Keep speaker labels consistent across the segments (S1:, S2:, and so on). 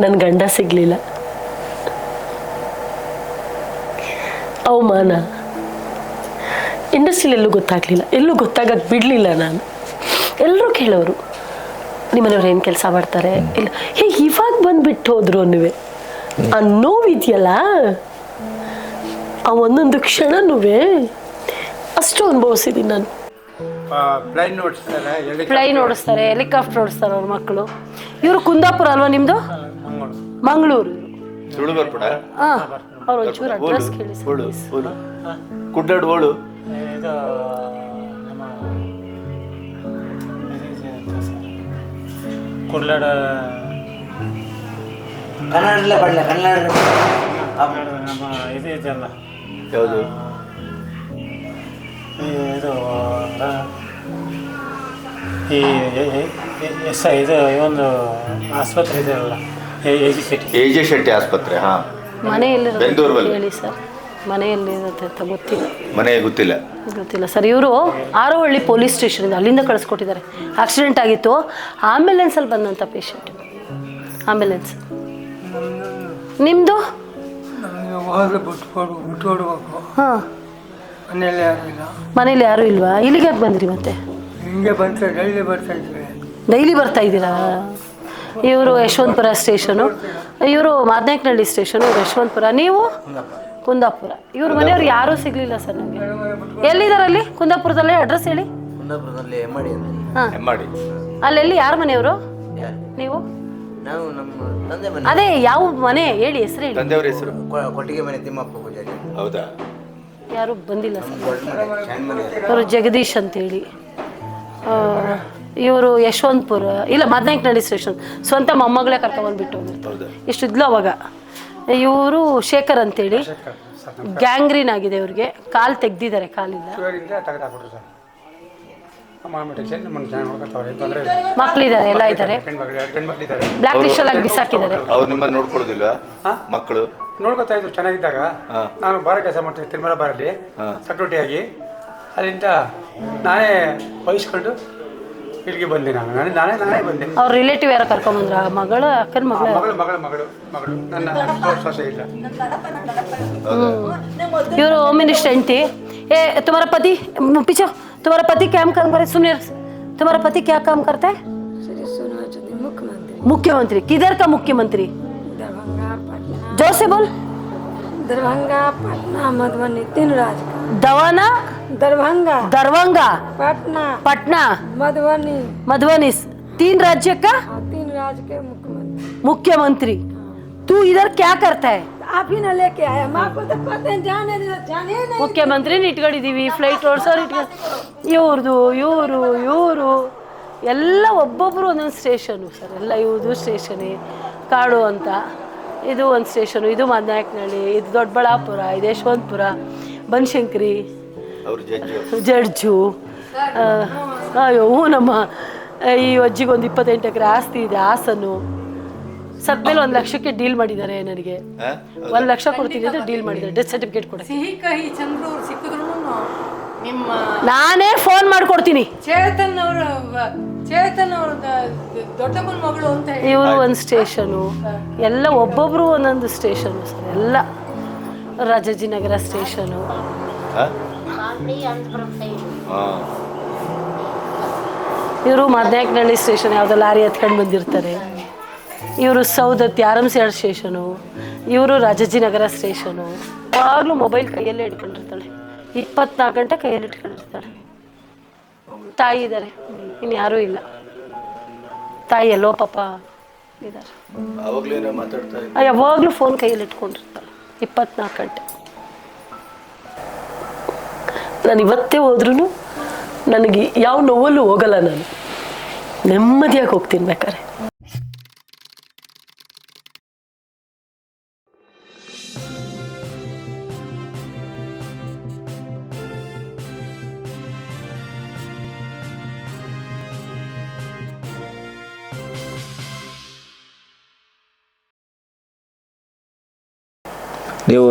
S1: ನನ್ನ ಗಂಡ ಸಿಗಲಿಲ್ಲ. ಅವಮಾನ ಇಂಡಸ್ಟ್ರಿಯಲ್ಲಿ ಎಲ್ಲೂ ಗೊತ್ತಾಗಲಿಲ್ಲ, ಎಲ್ಲೂ ಗೊತ್ತಾಗಕ್ಕೆ ಬಿಡಲಿಲ್ಲ ನಾನು. ಎಲ್ಲರೂ ಕೇಳೋರು, ನಿಮ್ಮನೆಯವ್ರು ಏನು ಕೆಲಸ ಮಾಡ್ತಾರೆ, ಇಲ್ಲ ಇವಾಗ ಬಂದುಬಿಟ್ಟು ಹೋದ್ರು ಅನ್ನುವೆ. ಆ ನೋವಿದೆಯಲ್ಲ, ಆ ಒಂದೊಂದು ಕ್ಷಣನೂ ಅಷ್ಟು ಅನುಭವಿಸಿದ್ದೀನಿ ನಾನು. ಫ್ಲೈನ್ ಓಡಿಸ್ತಾರೆ, ಹೆಲಿಕಾಪ್ಟರ್ ಓಡಿಸ್ತಾರೆ ಅವ್ರ ಮಕ್ಕಳು. ಇವರು ಕುಂದಾಪುರ ಅಲ್ವಾ ನಿಮ್ಮದು? ಮಂಗಳೂರು. ಹಾಂ, ಅವ್ರು ಒಂಚೂರು ಅಡ್ರೆಸ್ ಕೇಳಿ.
S2: ಕುಡ್ಡಾಡು ಓಳು
S3: ಕುಡ್ಲಾಡ
S2: ಕನ್ನಡ
S3: ನಮ್ಮ ಇದು ಇದೆಯಲ್ಲ,
S2: ಯಾವುದು
S3: ಇದು ಈ ಇದು ಒಂದು ಆಸ್ಪತ್ರೆ ಇದೆಯಲ್ಲ,
S2: ಎ.ಜೆ. ಶೆಟ್ಟಿ ಆಸ್ಪತ್ರೆ. ಹಾಂ,
S1: ಮನೆಯಲ್ಲಿ ಹೇಳಿ ಸರ್, ಮನೆಯಲ್ಲಿ ಅಂತ ಗೊತ್ತಿಲ್ಲ.
S2: ಮನೆ
S1: ಗೊತ್ತಿಲ್ಲ ಸರ್. ಇವರು ಆರೋಹಳ್ಳಿ ಪೊಲೀಸ್ ಸ್ಟೇಷನಿಂದ ಅಲ್ಲಿಂದ ಕಳಿಸ್ಕೊಟ್ಟಿದ್ದಾರೆ. ಆಕ್ಸಿಡೆಂಟ್ ಆಗಿತ್ತು, ಆಂಬ್ಯುಲೆನ್ಸಲ್ಲಿ ಬಂದಂಥ ಪೇಷಂಟ್. ಆಂಬ್ಯುಲೆನ್ಸ್. ನಿಮ್ಮದು? ಹಾಂ, ಮನೇಲಿ ಯಾರೂ ಇಲ್ವಾ? ಇಲ್ಲಿಗೆ ಯಾಕೆ ಬಂದ್ರಿ ಮತ್ತೆ? ಡೈಲಿ ಬರ್ತಾ ಇದ್ದೀರಾ? ಇವರು ಯಶವಂತಪುರ ಸ್ಟೇಷನು, ಇವರು ಮಾದನಾಯಕನಹಳ್ಳಿ ಸ್ಟೇಷನು, ಇವರು ಯಶವಂತಪುರ, ನೀವು ಕುಂದಾಪುರ. ಇವ್ರ ಮನೆಯವ್ರು ಯಾರೂ ಸಿಗಲಿಲ್ಲ ಸರ್ ನನಗೆ. ಎಲ್ಲಿದ್ದಾರೆ ಅಲ್ಲಿ ಕುಂದಾಪುರದಲ್ಲೇ? ಅಡ್ರೆಸ್ ಹೇಳಿ.
S2: ಹೆಮ್ಮಾಡಿ.
S1: ಅಲ್ಲೆಲ್ಲಿ ಯಾರ ಮನೆಯವರು? ನೀವು? ಅದೇ ಯಾವ ಮನೆ ಹೇಳಿ, ಹೆಸರು ಹೇಳಿ.
S2: ತಂದೆಯವರ ಹೆಸರು
S4: ಕೊಟ್ಟಿಗೆ ಮನೆ ತಿಮ್ಮಪ್ಪ ಪೂಜಾರಿ.
S2: ಹೌದಾ?
S1: ಯಾರು ಬಂದಿಲ್ಲ ಸರ್. ಇವರು ಜಗದೀಶ್ ಅಂತೇಳಿ. ಇವರು ಯಶವಂತಪುರ, ಇಲ್ಲ ಮಾದನಾಯಕನಹಳ್ಳಿ ಸ್ಟೇಷನ್. ಸ್ವಂತ ಮೊಮ್ಮಗಳೇ ಕರ್ಕೊಂಡ್ಬಂದ್ಬಿಟ್ಟು ಹೋಗಿರ್ತಾರೆ. ಇಷ್ಟು ಇದ್ಲು ಅವಾಗ. ಇವರು ಶೇಖರ್ ಅಂತೇಳಿ, ಗ್ಯಾಂಗ್ರೀನ್ ಆಗಿದೆ ಇವ್ರಿಗೆ, ಕಾಲು ತೆಗ್ದಿದ್ದಾರೆ, ಕಾಲಿಲ್ಲ. ಮಕ್ಕಳಿದ್ದಾರೆ, ಎಲ್ಲ ಇದ್ದಾರೆ. ಬ್ಲ್ಯಾಕ್ ಲಿಸ್ಟ್ ಅಲ್ಲಿ ಬಿಸಾಕಿದ್ದಾರೆ.
S2: ಅವ್ರು ನಿಮ್ಮನ್ನು ನೋಡ್ಕೊಳ್ಳೋದಿಲ್ವಾ? ಮಕ್ಕಳು
S3: ನೋಡ್ಕೊತಾ ಇದ್ರು ಚೆನ್ನಾಗಿದ್ದಾಗ. ನಾನು ಬಾರ ಕೆಲಸ ಮಾಡ್ತೀನಿ, ತಿರುಮಲ ಬಾರಲ್ಲಿ ಸೆಕ್ಯೂರಿಟಿಯಾಗಿ. ಅಲ್ಲಿಂದ ನಾನೇ ವಹಿಸ್ಕೊಂಡು ಇಲ್ಲಿಗೆ ಬಂದೆ. ನಾನೇ ಬಂದೆ.
S1: ಅವ್ರ ರಿಲೇಟಿವ್ ಯಾರು ಕರ್ಕೊಂಬಂದ್ರ? ಮಗಳು, ಅಕ್ಕನ ಮಗಳು?
S3: ಮಗಳು ನನ್ನ ಸೊಸೆ ಇಲ್ಲ.
S1: ಇವರು ಹೋಮ್ ಮಿನಿಸ್ಟರ್ ಹೆಂಡತಿ. ए तुम्हारा पति पीछे, तुम्हारा पति क्या काम करे? सुनिए, तुम्हारा पति क्या काम करता है? मुख्यमंत्री। किधर का मुख्यमंत्री? जोर से बोल।
S5: दरभंगा, पटना, मधुबनी, तीन राज्य का।
S1: दवाना, दरभंगा, पटना, मधुबनी, तीन राज्य का?
S5: तीन राज्य के
S1: मुख्यमंत्री। तू इधर क्या करता है?
S5: आप ही ना लेके आया, माँ को तो पता है, जाने नहीं।
S1: ಮುಖ್ಯಮಂತ್ರಿನ ಇಟ್ಕೊಂಡಿದ್ದೀವಿ, ಫ್ಲೈಟ್ ಓಡಿಸೋರು ಇವ್ರದು, ಇವರು ಎಲ್ಲ ಒಬ್ಬೊಬ್ಬರು ಒಂದೊಂದು ಸ್ಟೇಷನು ಸರ್. ಎಲ್ಲ ಇವ್ರದು ಸ್ಟೇಷನೇ. ಕಾಡು ಅಂತ ಇದು ಒಂದು ಸ್ಟೇಷನು, ಇದು ಮಾದನಾಯಕನಹಳ್ಳಿ, ಇದು ದೊಡ್ಡಬಳ್ಳಾಪುರ, ಇದು ಯಶವಂತಪುರ, ಬನಶಂಕರಿ, ಜಡ್ಜು. ಅಯ್ಯೋ, ನಮ್ಮ ಈ ಅಜ್ಜಿಗೆ ಒಂದು 28 ಎಕರೆ ಆಸ್ತಿ ಇದೆ, ಹಾಸನ್ನು. ಸದ್ಮೇಲೆ 1 ಲಕ್ಷಕ್ಕೆ ಡೀಲ್ ಮಾಡಿದ್ದಾರೆ ನನಗೆ. 1 ಲಕ್ಷ ಕೊಡ್ತೀನಿ ಅಂತ ಡೀಲ್ ಮಾಡಿದ್ದಾರೆ, ಡೆತ್ ಸರ್ಟಿಫಿಕೇಟ್ ಕೊಡ. ನಾನೇ ಫೋನ್ ಮಾಡ್ಕೊಡ್ತೀನಿ. ಚೇತನ್ ಅವರು ದೊಡ್ಡಮ್ಮನ ಮಗಳು ಅಂತ. ಇವರು ಒಂದು ಸ್ಟೇಷನು, ಎಲ್ಲ ಒಬ್ಬೊಬ್ರು ಒಂದೊಂದು ಸ್ಟೇಷನು ಸರ್. ಎಲ್ಲ ರಾಜಾಜಿನಗರ ಸ್ಟೇಷನು. ಇವರು ಮಾದನಾಯಕನಹಳ್ಳಿ ಸ್ಟೇಷನ್, ಯಾವುದೋ ಲಾರಿ ಹತ್ಕೊಂಡು ಬಂದಿರ್ತಾರೆ. ಇವರು ಸೌದತ್ತಿ ಆರಂಸೆಡ್ ಸ್ಟೇಷನು, ಇವರು ರಾಜಾಜಿನಗರ ಸ್ಟೇಷನು. ಯಾವಾಗಲೂ ಮೊಬೈಲ್ ಕೈಯಲ್ಲೇ ಇಟ್ಕೊಂಡಿರ್ತಾಳೆ, 24 ಗಂಟೆ ಕೈಯಲ್ಲಿ ಇಟ್ಕೊಂಡಿರ್ತಾಳೆ. ತಾಯಿ ಇದ್ದಾರೆ, ಇನ್ಯಾರೂ ಇಲ್ಲ. ತಾಯಿ ಎಲ್ಲೋ ಪಾಪ ಇದ್ದಾರೆ. ಯಾವಾಗಲೂ ಫೋನ್ ಕೈಯಲ್ಲಿ ಇಟ್ಕೊಂಡಿರ್ತಾಳೆ 24 ಗಂಟೆ. ನಾನು ಇವತ್ತೇ ಹೋದ್ರೂ ನನಗೆ ಯಾವ ನೋವಲ್ಲೂ ಹೋಗಲ್ಲ, ನಾನು ನೆಮ್ಮದಿಯಾಗಿ ಹೋಗ್ತೀನಿ ಬೇಕಾರೆ.
S2: ನೀವು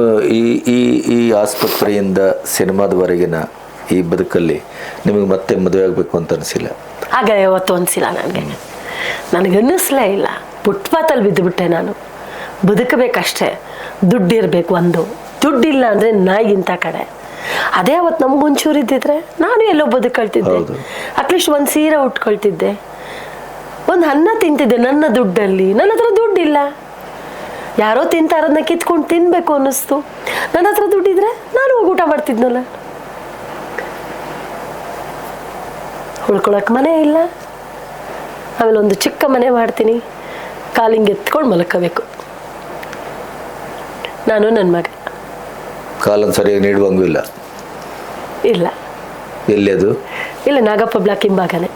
S2: ಈ ಆಸ್ಪತ್ರೆಯಿಂದ ಸಿನಿಮಾದವರೆಗಿನ ಈ ಬದುಕಲ್ಲಿ ನಿಮಗೆ ಮತ್ತೆ ಮದುವೆ ಆಗಬೇಕು ಅಂತ ಅನಿಸಿಲ್ಲ?
S1: ಹಾಗೆ ಯಾವತ್ತೂ ಅನಿಸಿಲ್ಲ ನನಗೆ. ನನಗೆ ಅನ್ನಿಸ್ಲೇ ಇಲ್ಲ. ಫುಟ್ಪಾತಲ್ಲಿ ಬಿದ್ದುಬಿಟ್ಟೆ ನಾನು. ಬದುಕಬೇಕಷ್ಟೇ, ದುಡ್ಡಿರಬೇಕು. ಒಂದು ದುಡ್ಡಿಲ್ಲ ಅಂದರೆ ನಾಯಿಗಿಂತ ಕಡೆ. ಅದೇ ಅವತ್ತು ನಮ್ಗೊಂಚೂರು ಇದ್ದಿದ್ರೆ ನಾನು ಎಲ್ಲೋ ಬದುಕೊಳ್ತಿದ್ದೆ. ಅಟ್ಲೀಸ್ಟ್ ಒಂದು ಸೀರೆ ಉಟ್ಕೊಳ್ತಿದ್ದೆ, ಒಂದು ಅನ್ನ ತಿಂತಿದ್ದೆ ನನ್ನ ದುಡ್ಡಲ್ಲಿ. ನನ್ನ ಹತ್ರ ದುಡ್ಡಿಲ್ಲ, ಯಾರೋ ತಿಂತಾರದನ್ನ ಕಿತ್ಕೊಂಡು ತಿನ್ಬೇಕು ಅನ್ನಿಸ್ತು. ನನ್ನ ಹತ್ರ ದುಡ್ಡಿದ್ರೆ ನಾನು ಹೋಗಿ ಊಟ ಮಾಡ್ತಿದ್ನಲ್ಲ. ಉಳ್ಕೊಳಕ್ಕೆ ಮನೆ ಇಲ್ಲ, ಆಮೇಲೆ ಒಂದು ಚಿಕ್ಕ ಮನೆ ಮಾಡ್ತೀನಿ, ಕಾಲಿಂಗೆ ಎತ್ಕೊಂಡು ಮಲ್ಕೋಬೇಕು ನಾನು ನನ್ನ ಮಗ.
S2: ಕಾಲನ್ನು ಸರಿಯಾಗಿ ನೀಡುವಂಗೂ ಇಲ್ಲ.
S1: ಇಲ್ಲ,
S2: ಎಲ್ಲಿ ಅದು?
S1: ಇಲ್ಲ, ನಾಗಪ್ಪ ಬ್ಲಾಕ್ ಹಿಂಭಾಗನೆ,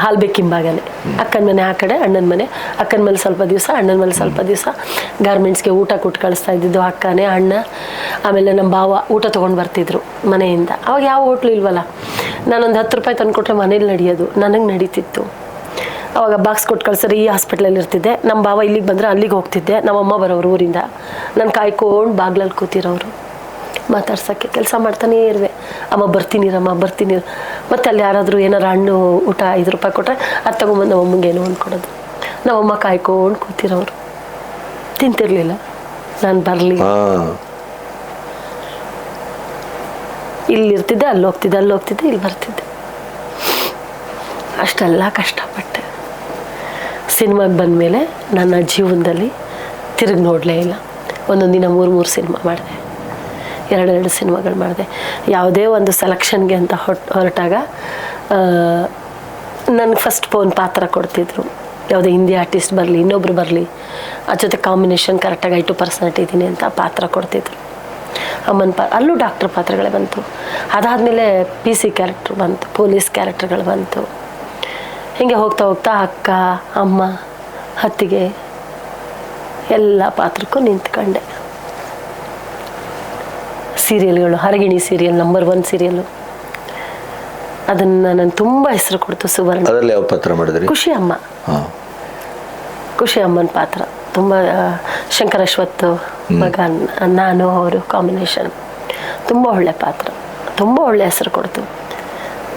S1: ಹಾಲ್ಬೇಕ್ ಹಿಂಭಾಗನೆ. ಅಕ್ಕನ ಮನೆ ಆ ಕಡೆ, ಅಣ್ಣನ ಮನೆ. ಅಕ್ಕನ ಮೇಲೆ ಸ್ವಲ್ಪ ದಿವಸ, ಅಣ್ಣನ ಮೇಲೆ ಸ್ವಲ್ಪ ದಿವಸ. ಗಾರ್ಮೆಂಟ್ಸ್ಗೆ ಊಟ ಕೊಟ್ಟು ಕಳಿಸ್ತಾ ಇದ್ದಿದ್ದು ಅಕ್ಕನೇ, ಅಣ್ಣ. ಆಮೇಲೆ ನಮ್ಮ ಭಾವ ಊಟ ತೊಗೊಂಡು ಬರ್ತಿದ್ರು ಮನೆಯಿಂದ. ಅವಾಗ ಯಾವ ಹೋಟ್ಲು ಇಲ್ವಲ್ಲ. ನಾನೊಂದು 10 ರೂಪಾಯಿ ತಂದು ಕೊಟ್ಟರೆ ಮನೇಲಿ ನಡೆಯೋದು, ನನಗೆ ನಡೀತಿತ್ತು. ಅವಾಗ ಬಾಕ್ಸ್ ಕೊಟ್ಟು ಕಳ್ಸೋರು. ಈ ಹಾಸ್ಪಿಟ್ಲಲ್ಲಿ ಇರ್ತಿದ್ದೆ. ನಮ್ಮ ಭಾವ ಇಲ್ಲಿಗೆ ಬಂದರೆ ಅಲ್ಲಿಗೆ ಹೋಗ್ತಿದ್ದೆ. ನಮ್ಮಮ್ಮ ಬರೋರು ಊರಿಂದ. ನಾನು ಕಾಯ್ಕೊಂಡು ಬಾಗ್ಲಲ್ಲಿ ಕೂತಿರೋರು, ಮಾತಾಡ್ಸೋಕ್ಕೆ. ಕೆಲಸ ಮಾಡ್ತಾನೇ ಇರುವೆ. ಅಮ್ಮ ಬರ್ತೀನಿರಮ್ಮ, ಬರ್ತೀನಿ. ಮತ್ತು ಅಲ್ಲಿ ಯಾರಾದರೂ ಏನಾರು ಹಣ್ಣು ಊಟ 5 ರೂಪಾಯಿ ಕೊಟ್ಟರೆ ಅದು ತೊಗೊಂಬಂದು ನಮ್ಮಮ್ಮಗೆ ಏನೋ ಅಂದ್ಕೊಡೋದು. ನಮ್ಮಮ್ಮ ಕಾಯ್ಕೊಂಡು ಕೂತಿರೋರು, ತಿಂತಿರಲಿಲ್ಲ. ನಾನು ಬರಲಿ, ಇಲ್ಲಿರ್ತಿದ್ದೆ, ಅಲ್ಲಿ ಹೋಗ್ತಿದ್ದೆ, ಅಲ್ಲಿ ಹೋಗ್ತಿದ್ದೆ, ಇಲ್ಲಿ ಬರ್ತಿದ್ದೆ. ಅಷ್ಟೆಲ್ಲ ಕಷ್ಟಪಟ್ಟೆ. ಸಿನಿಮಾಗೆ ಬಂದಮೇಲೆ ನನ್ನ ಜೀವನದಲ್ಲಿ ತಿರುಗಿ ನೋಡಲೇ ಇಲ್ಲ. ಒಂದೊಂದು ದಿನ 3 ಸಿನಿಮಾ ಮಾಡಿದೆ, 2 ಸಿನಿಮಾಗಳು ಮಾಡಿದೆ. ಯಾವುದೇ ಒಂದು ಸೆಲೆಕ್ಷನ್ಗೆ ಅಂತ ಹೊರಟಾಗ ನನಗೆ ಫಸ್ಟ್ ಫೋನ್ ಪಾತ್ರ ಕೊಡ್ತಿದ್ರು. ಯಾವುದೇ ಹಿಂದಿ ಆರ್ಟಿಸ್ಟ್ ಬರಲಿ, ಇನ್ನೊಬ್ರು ಬರಲಿ, ಆ ಜೊತೆ ಕಾಂಬಿನೇಷನ್ ಕರೆಕ್ಟಾಗಿ 2 ಪರ್ಸೆಂಟ್ ಇದ್ದೀನಿ ಅಂತ ಪಾತ್ರ ಕೊಡ್ತಿದ್ರು. ಅಮ್ಮನ ಅಲ್ಲೂ ಡಾಕ್ಟ್ರ್ ಪಾತ್ರಗಳೇ ಬಂತು. ಅದಾದಮೇಲೆ PC ಕ್ಯಾರೆಕ್ಟ್ರ್ ಬಂತು, ಪೊಲೀಸ್ ಕ್ಯಾರೆಕ್ಟರ್ಗಳು ಬಂತು. ಹೀಗೆ ಹೋಗ್ತಾ ಹೋಗ್ತಾ ಅಕ್ಕ, ಅಮ್ಮ, ಅತ್ತಿಗೆ ಎಲ್ಲ ಪಾತ್ರಕ್ಕೂ ನಿಂತ್ಕೊಂಡೆ. ಸೀರಿಯಲ್ಗಳು, ಹರಗಿಣಿ ಸೀರಿಯಲ್ ನಂಬರ್ 1 ಸೀರಿಯಲ್ಲು, ಅದನ್ನು ನಾನು ತುಂಬ ಹೆಸರು ಕೊಡ್ತು. ಸುವರ್ಣ.
S2: ಅದರಲ್ಲಿ ಯಾವ ಪಾತ್ರ ಮಾಡಿದ್ರಿ?
S1: ಖುಷಿ ಅಮ್ಮ. ಖುಷಿ ಅಮ್ಮನ ಪಾತ್ರ ತುಂಬ. ಶಂಕರ್ ಅಶ್ವತ್ ಮಗ ನಾನು, ಅವರು ಕಾಂಬಿನೇಷನ್ ತುಂಬ ಒಳ್ಳೆ ಪಾತ್ರ, ತುಂಬ ಒಳ್ಳೆ ಹೆಸರು ಕೊಡ್ತು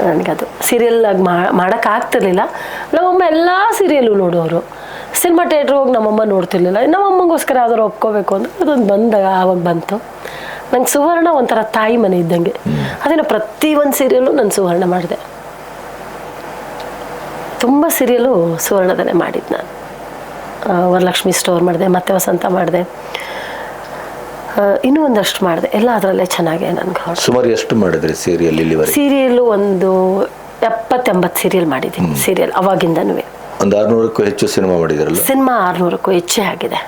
S1: ನನಗದು. ಸೀರಿಯಲ್ಲಾಗಿ ಮಾಡೋಕ್ಕಾಗ್ತಿರ್ಲಿಲ್ಲ. ನಮ್ಮಮ್ಮ ಎಲ್ಲ ಸೀರಿಯಲ್ಲು ನೋಡೋರು. ಸಿನಿಮಾ ಥಿಯೇಟ್ರ್ ಹೋಗಿ ನಮ್ಮಮ್ಮ ನೋಡ್ತಿರ್ಲಿಲ್ಲ. ನಮ್ಮಮ್ಮಗೋಸ್ಕರ ಯಾವ್ದಾರು ಒಪ್ಕೋಬೇಕು ಅಂದ್ರೆ ಅದೊಂದು ಬಂದಾಗ ಆವಾಗ ಬಂತು. ನಂಗೆ ಸುವರ್ಣ ಒಂಥರ ತಾಯಿ ಮನೆ ಇದ್ದಂಗೆ. ಅದನ್ನು ಪ್ರತಿಯೊಂದು ಸೀರಿಯಲ್ಲು ನಾನು ಸುವರ್ಣ ಮಾಡಿದೆ. ತುಂಬ ಸೀರಿಯಲ್ಲು ಸುವರ್ಣದಲ್ಲೇ ಮಾಡಿದ್ದು ನಾನು. ವರಲಕ್ಷ್ಮಿ ಸ್ಟೋರ್ ಮಾಡಿದೆ, ಮತ್ತೆ ವಸಂತ ಮಾಡಿದೆ, ಇನ್ನೂ ಒಂದಷ್ಟು ಮಾಡಿದೆ. ಎಲ್ಲ ಅದರಲ್ಲೇ ಚೆನ್ನಾಗೆ ನನಗೆ.
S2: ಸುಮಾರು ಎಷ್ಟು ಮಾಡಿದ್ರಿ ಸೀರಿಯಲ್ ಇಲ್ಲಿವರೆಗೆ?
S1: ಸೀರಿಯಲ್ಲು ಒಂದು 70-80 ಸೀರಿಯಲ್ ಮಾಡಿದ್ದೀನಿ. ಸೀರಿಯಲ್ ಅವಾಗಿಂದನೂ
S2: ಒಂದು 600ಕ್ಕೂ ಹೆಚ್ಚು ಸಿನಿಮಾ ಮಾಡಿದ್ರಲ್ಲ?
S1: ಸಿನಿಮಾ 600ಕ್ಕೂ ಹೆಚ್ಚೇ ಆಗಿದೆ.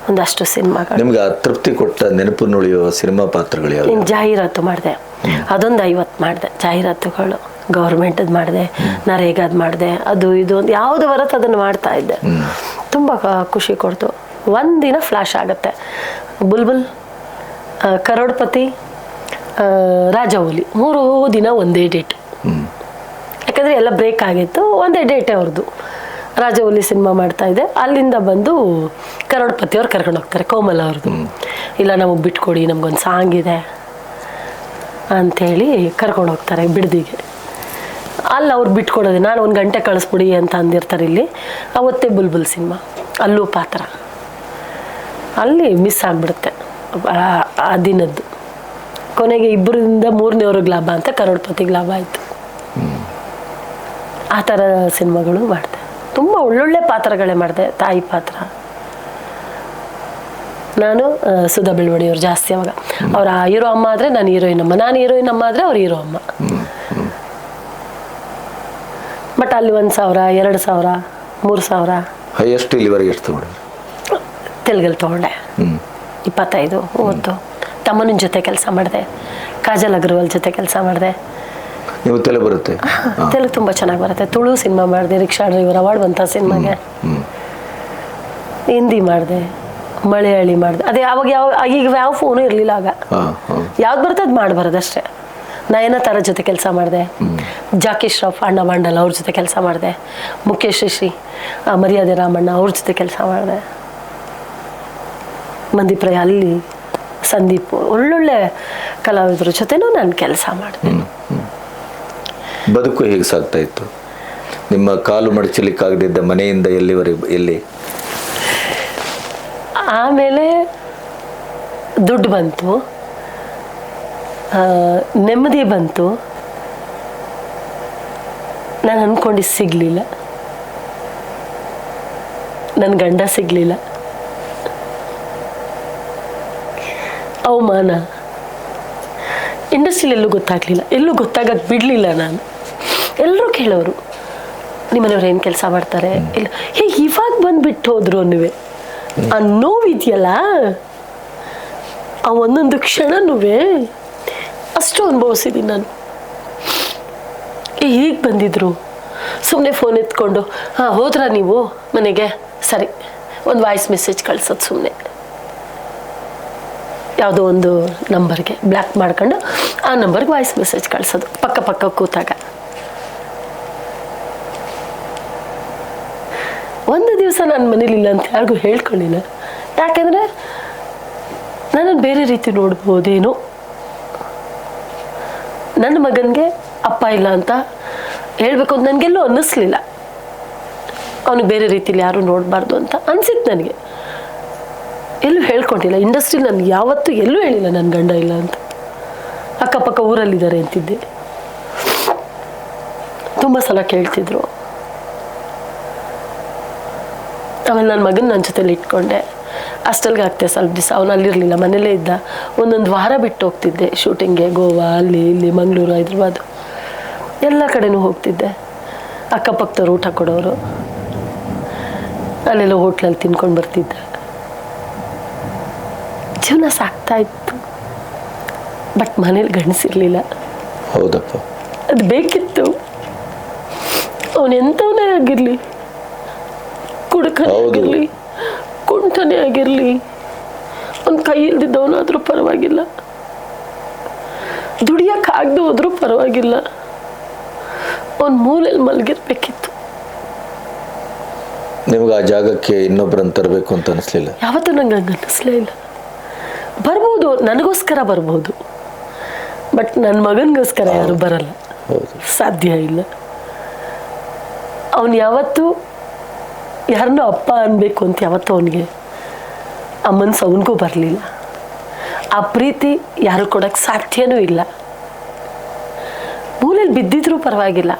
S1: ಒಂದಷ್ಟು ಸಿನಿಮಾಗಳು.
S2: ನಿಮ್ಗೆ ತೃಪ್ತಿ ಕೊಟ್ಟ, ನೆನಪು ಉಳಿಯುವ ಸಿನಿಮಾ ಪಾತ್ರಗಳು ಯಾವುದು?
S1: ಜಾಹೀರಾತು ಮಾಡಿದೆ, ಅದೊಂದು 50 ಮಾಡಿದೆ ಜಾಹೀರಾತುಗಳು. ಗೌರ್ಮೆಂಟದ್ದು ಮಾಡಿದೆ, ನರೇಗಾದ್ ಮಾಡಿದೆ, ಅದು ಇದು ಒಂದು ಯಾವುದು ಬರುತ್ತೆ ಅದನ್ನು ಮಾಡ್ತಾ ಇದ್ದೆ. ತುಂಬ ಖುಷಿ ಕೊಡ್ತು. ಒಂದಿನ ಫ್ಲ್ಯಾಶ್ ಆಗುತ್ತೆ. ಬುಲ್ಬುಲ್, ಕರೋಡ್ಪತಿ, ರಾಜವೌಲಿ 3 ದಿನ ಒಂದೇ ಡೇಟ್. ಯಾಕಂದರೆ ಎಲ್ಲ ಬ್ರೇಕ್ ಆಗಿತ್ತು, ಒಂದೇ ಡೇಟೇ ಅವ್ರದ್ದು. ರಾಜವೌಲಿ ಸಿನಿಮಾ ಮಾಡ್ತಾ ಇದೆ. ಅಲ್ಲಿಂದ ಬಂದು ಕರೋಡ್ಪತಿಯವ್ರು ಕರ್ಕೊಂಡು ಹೋಗ್ತಾರೆ, ಕೋಮಲ್ ಅವ್ರದ್ದು. ಇಲ್ಲ ನಮಗೆ ಬಿಟ್ಕೊಡಿ, ನಮಗೊಂದು ಸಾಂಗ್ ಇದೆ ಅಂಥೇಳಿ ಕರ್ಕೊಂಡು ಹೋಗ್ತಾರೆ ಬಿಡದಿಗೆ. ಅಲ್ಲಿ ಅವ್ರು ಬಿಟ್ಕೊಡೋದೆ, ನಾನು 1 ಗಂಟೆ ಕಳಿಸ್ಬಿಡಿ ಅಂತ ಅಂದಿರ್ತಾರೆ. ಇಲ್ಲಿ ಅವತ್ತೇ ಬುಲ್ಬುಲ್ ಸಿನಿಮಾ, ಅಲ್ಲೂ ಪಾತ್ರ. ಅಲ್ಲಿ ಮಿಸ್ ಆಗಿಬಿಡುತ್ತೆ ಆ ದಿನದ್ದು. ಕೊನೆಗೆ 2ರಿಂದ 3ನೇವ್ರಿಗೆ ಲಾಭ ಅಂತ ಕರೋಡ್ಪತಿಗೆ ಲಾಭ ಆಯಿತು. ಆ ಥರ ಸಿನಿಮಾಗಳು ಮಾಡಿದೆ. ತುಂಬ ಒಳ್ಳೊಳ್ಳೆ ಪಾತ್ರಗಳೇ ಮಾಡಿದೆ. ತಾಯಿ ಪಾತ್ರ ನಾನು, ಸುಧಾ ಬೆಳವಣಿಯವ್ರು ಜಾಸ್ತಿ. ಅವಾಗ ಅವ್ರ ಹೀರೋ ಅಮ್ಮ ಆದರೆ ನಾನು ಹೀರೋಯಿನ್ ಅಮ್ಮ, ನಾನು ಹೀರೋಯಿನ್ ಅಮ್ಮ ಆದರೆ ಅವ್ರು ಹೀರೋ ಅಮ್ಮ. ಬಟ್ ಅಲ್ಲಿ 1,000, 2,000, 3,000.
S2: ಹೈಯೆಸ್ಟ್ ಇಲ್ಲಿವರೆಗೆ ಎಷ್ಟು ತಗೊಂಡ್ರಿ?
S1: ತೆಲುಗಲ್ಲಿ ತೊಗೊಂಡೆ 25, 30. ತಮ್ಮನ ಜೊತೆ ಕೆಲಸ ಮಾಡಿದೆ, ಕಾಜಲ್ ಅಗರ್ವಾಲ್ ಜೊತೆ ಕೆಲಸ ಮಾಡಿದೆ.
S2: ನೀವು ತೆಲುಗು ಬರುತ್ತೆ?
S1: ತೆಲುಗು ತುಂಬ ಚೆನ್ನಾಗಿ ಬರುತ್ತೆ. ತುಳು ಸಿನಿಮಾ ಮಾಡಿದೆ, ರಿಕ್ಷಾ ಡ್ರೈವರ್ ಅವಾರ್ಡ್ ಬಂತ ಸಿನಿಮಾಗೆ. ಹಿಂದಿ ಮಾಡಿದೆ, ಮಲಯಾಳಿ ಮಾಡಿದೆ. ಅದೇ ಅವಾಗ ಈಗ ಯಾವ ಫೋನು ಇರಲಿಲ್ಲ ಆಗ. ಯಾವ್ದು ಬರುತ್ತೆ ಅದು ಮಾಡಬಾರ್ದು ಅಷ್ಟೇ. ನಯನತಾರ ಜೊತೆ ಕೆಲಸ ಮಾಡಿದೆ, ಜಾಕಿ ಶ್ರಾಫ್, ಅಣ್ಣ ಬಾಂಡಲ್ ಅವ್ರ ಜೊತೆ ಕೆಲಸ ಮಾಡಿದೆ, ಮುಖೇಶ್ ಶ್ರೀ, ಮರ್ಯಾದೆ ರಾಮಣ್ಣ ಅವ್ರ ಜೊತೆ ಕೆಲಸ ಮಾಡಿದೆ. ಮಂದಿಪ್ರಾಯ ಅಲ್ಲಿ ಸಂದೀಪ್, ಒಳ್ಳೊಳ್ಳೆ ಕಲಾವಿದರ ಜೊತೆನೂ ನಾನು ಕೆಲಸ ಮಾಡಿದೆ.
S2: ಬದುಕು ಹೇಗೆ ಸಾಗ್ತಾ ಇತ್ತು? ನಿಮ್ಮ ಕಾಲು ಮಡಚಲಿಕ್ಕಾಗದಿದ್ದ ಮನೆಯಿಂದ ಎಲ್ಲಿವರೆಗೆ, ಎಲ್ಲಿ?
S1: ಆಮೇಲೆ ದುಡ್ಡು ಬಂತು, ನೆಮ್ಮದಿ ಬಂತು. ನಾನು ಅಂದ್ಕೊಂಡಿದ್ದು ಸಿಗಲಿಲ್ಲ, ನನ್ನ ಗಂಡ ಸಿಗಲಿಲ್ಲ. ಅವಮಾನ ಇಂಡಸ್ಟ್ರಿಲಿ ಎಲ್ಲೂ ಗೊತ್ತಾಗಲಿಲ್ಲ, ಎಲ್ಲೂ ಗೊತ್ತಾಗಕ್ಕೆ ಬಿಡಲಿಲ್ಲ ನಾನು. ಎಲ್ಲರೂ ಕೇಳೋರು, ನಿಮ್ಮನೆಯವ್ರು ಏನು ಕೆಲಸ ಮಾಡ್ತಾರೆ, ಇಲ್ಲ ಇವಾಗ ಬಂದುಬಿಟ್ಟು ಹೋದ್ರು ಅನ್ನುವೆ. ಆ ನೋವಿದೆಯಲ್ಲ, ಆ ಒಂದೊಂದು ಕ್ಷಣನೂ ಅಷ್ಟು ಅನುಭವಿಸಿದ್ದೀನಿ ನಾನು. ಈಗ ಬಂದಿದ್ರು, ಸುಮ್ಮನೆ ಫೋನ್ ಎತ್ಕೊಂಡು ಹಾಂ ಹೋದ್ರಾ ನೀವು ಮನೆಗೆ, ಸರಿ ಒಂದು ವಾಯ್ಸ್ ಮೆಸೇಜ್ ಕಳ್ಸೋದು ಸುಮ್ಮನೆ ಯಾವುದೋ ಒಂದು ನಂಬರ್ಗೆ ಬ್ಲ್ಯಾಕ್ ಮಾಡ್ಕೊಂಡು ಆ ನಂಬರ್ಗೆ ವಾಯ್ಸ್ ಮೆಸೇಜ್ ಕಳ್ಸೋದು ಪಕ್ಕ ಪಕ್ಕ ಕೂತಾಗ. ಒಂದು ದಿವಸ ನಾನು ಮನೇಲಿಲ್ಲ ಅಂತ ಯಾರಿಗೂ ಹೇಳ್ಕೊಳ್ಳಿಲ್ಲ. ಯಾಕೆಂದರೆ ನನ್ನನ್ನು ಬೇರೆ ರೀತಿ ನೋಡ್ಬೋದೇನೋ. ನನ್ನ ಮಗನಿಗೆ ಅಪ್ಪ ಇಲ್ಲ ಅಂತ ಹೇಳ್ಬೇಕು ಅಂತ ನನಗೆಲ್ಲೂ ಅನ್ನಿಸ್ಲಿಲ್ಲ. ಅವನಿಗೆ ಬೇರೆ ರೀತಿಲಿ ಯಾರೂ ನೋಡಬಾರ್ದು ಅಂತ ಅನಿಸಿತ್ತು ನನಗೆ. ಎಲ್ಲೂ ಹೇಳ್ಕೊಂಡಿಲ್ಲ, ಇಂಡಸ್ಟ್ರಿಲಿ ನಾನು ಯಾವತ್ತೂ ಎಲ್ಲೂ ಹೇಳಿಲ್ಲ ನನ್ನ ಗಂಡ ಇಲ್ಲ ಅಂತ. ಅಕ್ಕಪಕ್ಕ ಊರಲ್ಲಿದ್ದಾರೆ ಅಂತಿದ್ದೆ. ತುಂಬ ಸಲ ಕೇಳ್ತಿದ್ರು. ಆಮೇಲೆ ನನ್ನ ಮಗನ ನನ್ನ ಜೊತೆಲಿ ಇಟ್ಕೊಂಡೆ. ಅಷ್ಟಲ್ಗೆ ಆಗ್ತದೆ ಸ್ವಲ್ಪ ದಿವಸ ಅವನು ಅಲ್ಲಿರಲಿಲ್ಲ, ಮನೇಲೇ ಇದ್ದ. ಒಂದೊಂದು ವಾರ ಬಿಟ್ಟು ಹೋಗ್ತಿದ್ದೆ ಶೂಟಿಂಗ್ಗೆ. ಗೋವಾ, ಅಲ್ಲಿ ಇಲ್ಲಿ ಮಂಗಳೂರು, ಹೈದ್ರಾಬಾದು ಎಲ್ಲ ಕಡೆನೂ ಹೋಗ್ತಿದ್ದೆ. ಅಕ್ಕಪಕ್ಕದವ್ರು ಊಟ ಕೊಡೋರು, ಅಲ್ಲೆಲ್ಲ ಹೋಟ್ಲಲ್ಲಿ ತಿನ್ಕೊಂಡು ಬರ್ತಿದ್ದೆ. ಜೀವನ ಸಾಕ್ತಾ ಇತ್ತು. ಬಟ್ ಮನೇಲಿ ಗಂಡಸಿರ್ಲಿಲ್ಲ.
S2: ಹೌದಪ್ಪ,
S1: ಅದು ಬೇಕಿತ್ತು. ಅವನು ಎಂಥವನೇ ಆಗಿರಲಿ, ಕುಡುಕನೇ ಆಗಿರಲಿ, ಕುಂಟನೇ ಆಗಿರಲಿ, ಒಂದು ಕೈ ಇಲ್ದಿದ್ದವನಾದರೂ ಪರವಾಗಿಲ್ಲ, ದುಡಿಯೋಕ್ಕಾಗದೆ ಹೋದ್ರೂ ಪರವಾಗಿಲ್ಲ, ಒಂದು ಮೂಲೆಯಲ್ಲಿ ಮಲಗಿರ್ಬೇಕಿತ್ತು.
S2: ನಿಮ್ಗೆ ಆ ಜಾಗಕ್ಕೆ ಇನ್ನೊಬ್ಬರನ್ನು ತರಬೇಕು ಅಂತ ಅನಿಸ್ಲಿಲ್ಲ?
S1: ಯಾವತ್ತೂ ನಂಗೆ ಹಂಗೆ ಅನ್ನಿಸ್ಲೇ ಇಲ್ಲ. ಬರ್ಬೋದು, ನನಗೋಸ್ಕರ ಬರ್ಬೋದು, ಬಟ್ ನನ್ನ ಮಗನಿಗೋಸ್ಕರ ಯಾರು ಬರಲ್ಲ, ಸಾಧ್ಯ ಇಲ್ಲ. ಅವನು ಯಾವತ್ತೂ ಯಾರನ್ನೂ ಅಪ್ಪ ಅನ್ಬೇಕು ಅಂತ ಯಾವತ್ತೂ ಅವನಿಗೆ ಆ ಮನಸ್ಸು ಅವನಿಗೂ ಬರಲಿಲ್ಲ. ಆ ಪ್ರೀತಿ ಯಾರು ಕೊಡೋಕ್ಕೆ ಸಾಧ್ಯವೂ ಇಲ್ಲ. ಮೂಲೆಯಲ್ಲಿ ಬಿದ್ದಿದ್ರೂ ಪರವಾಗಿಲ್ಲ,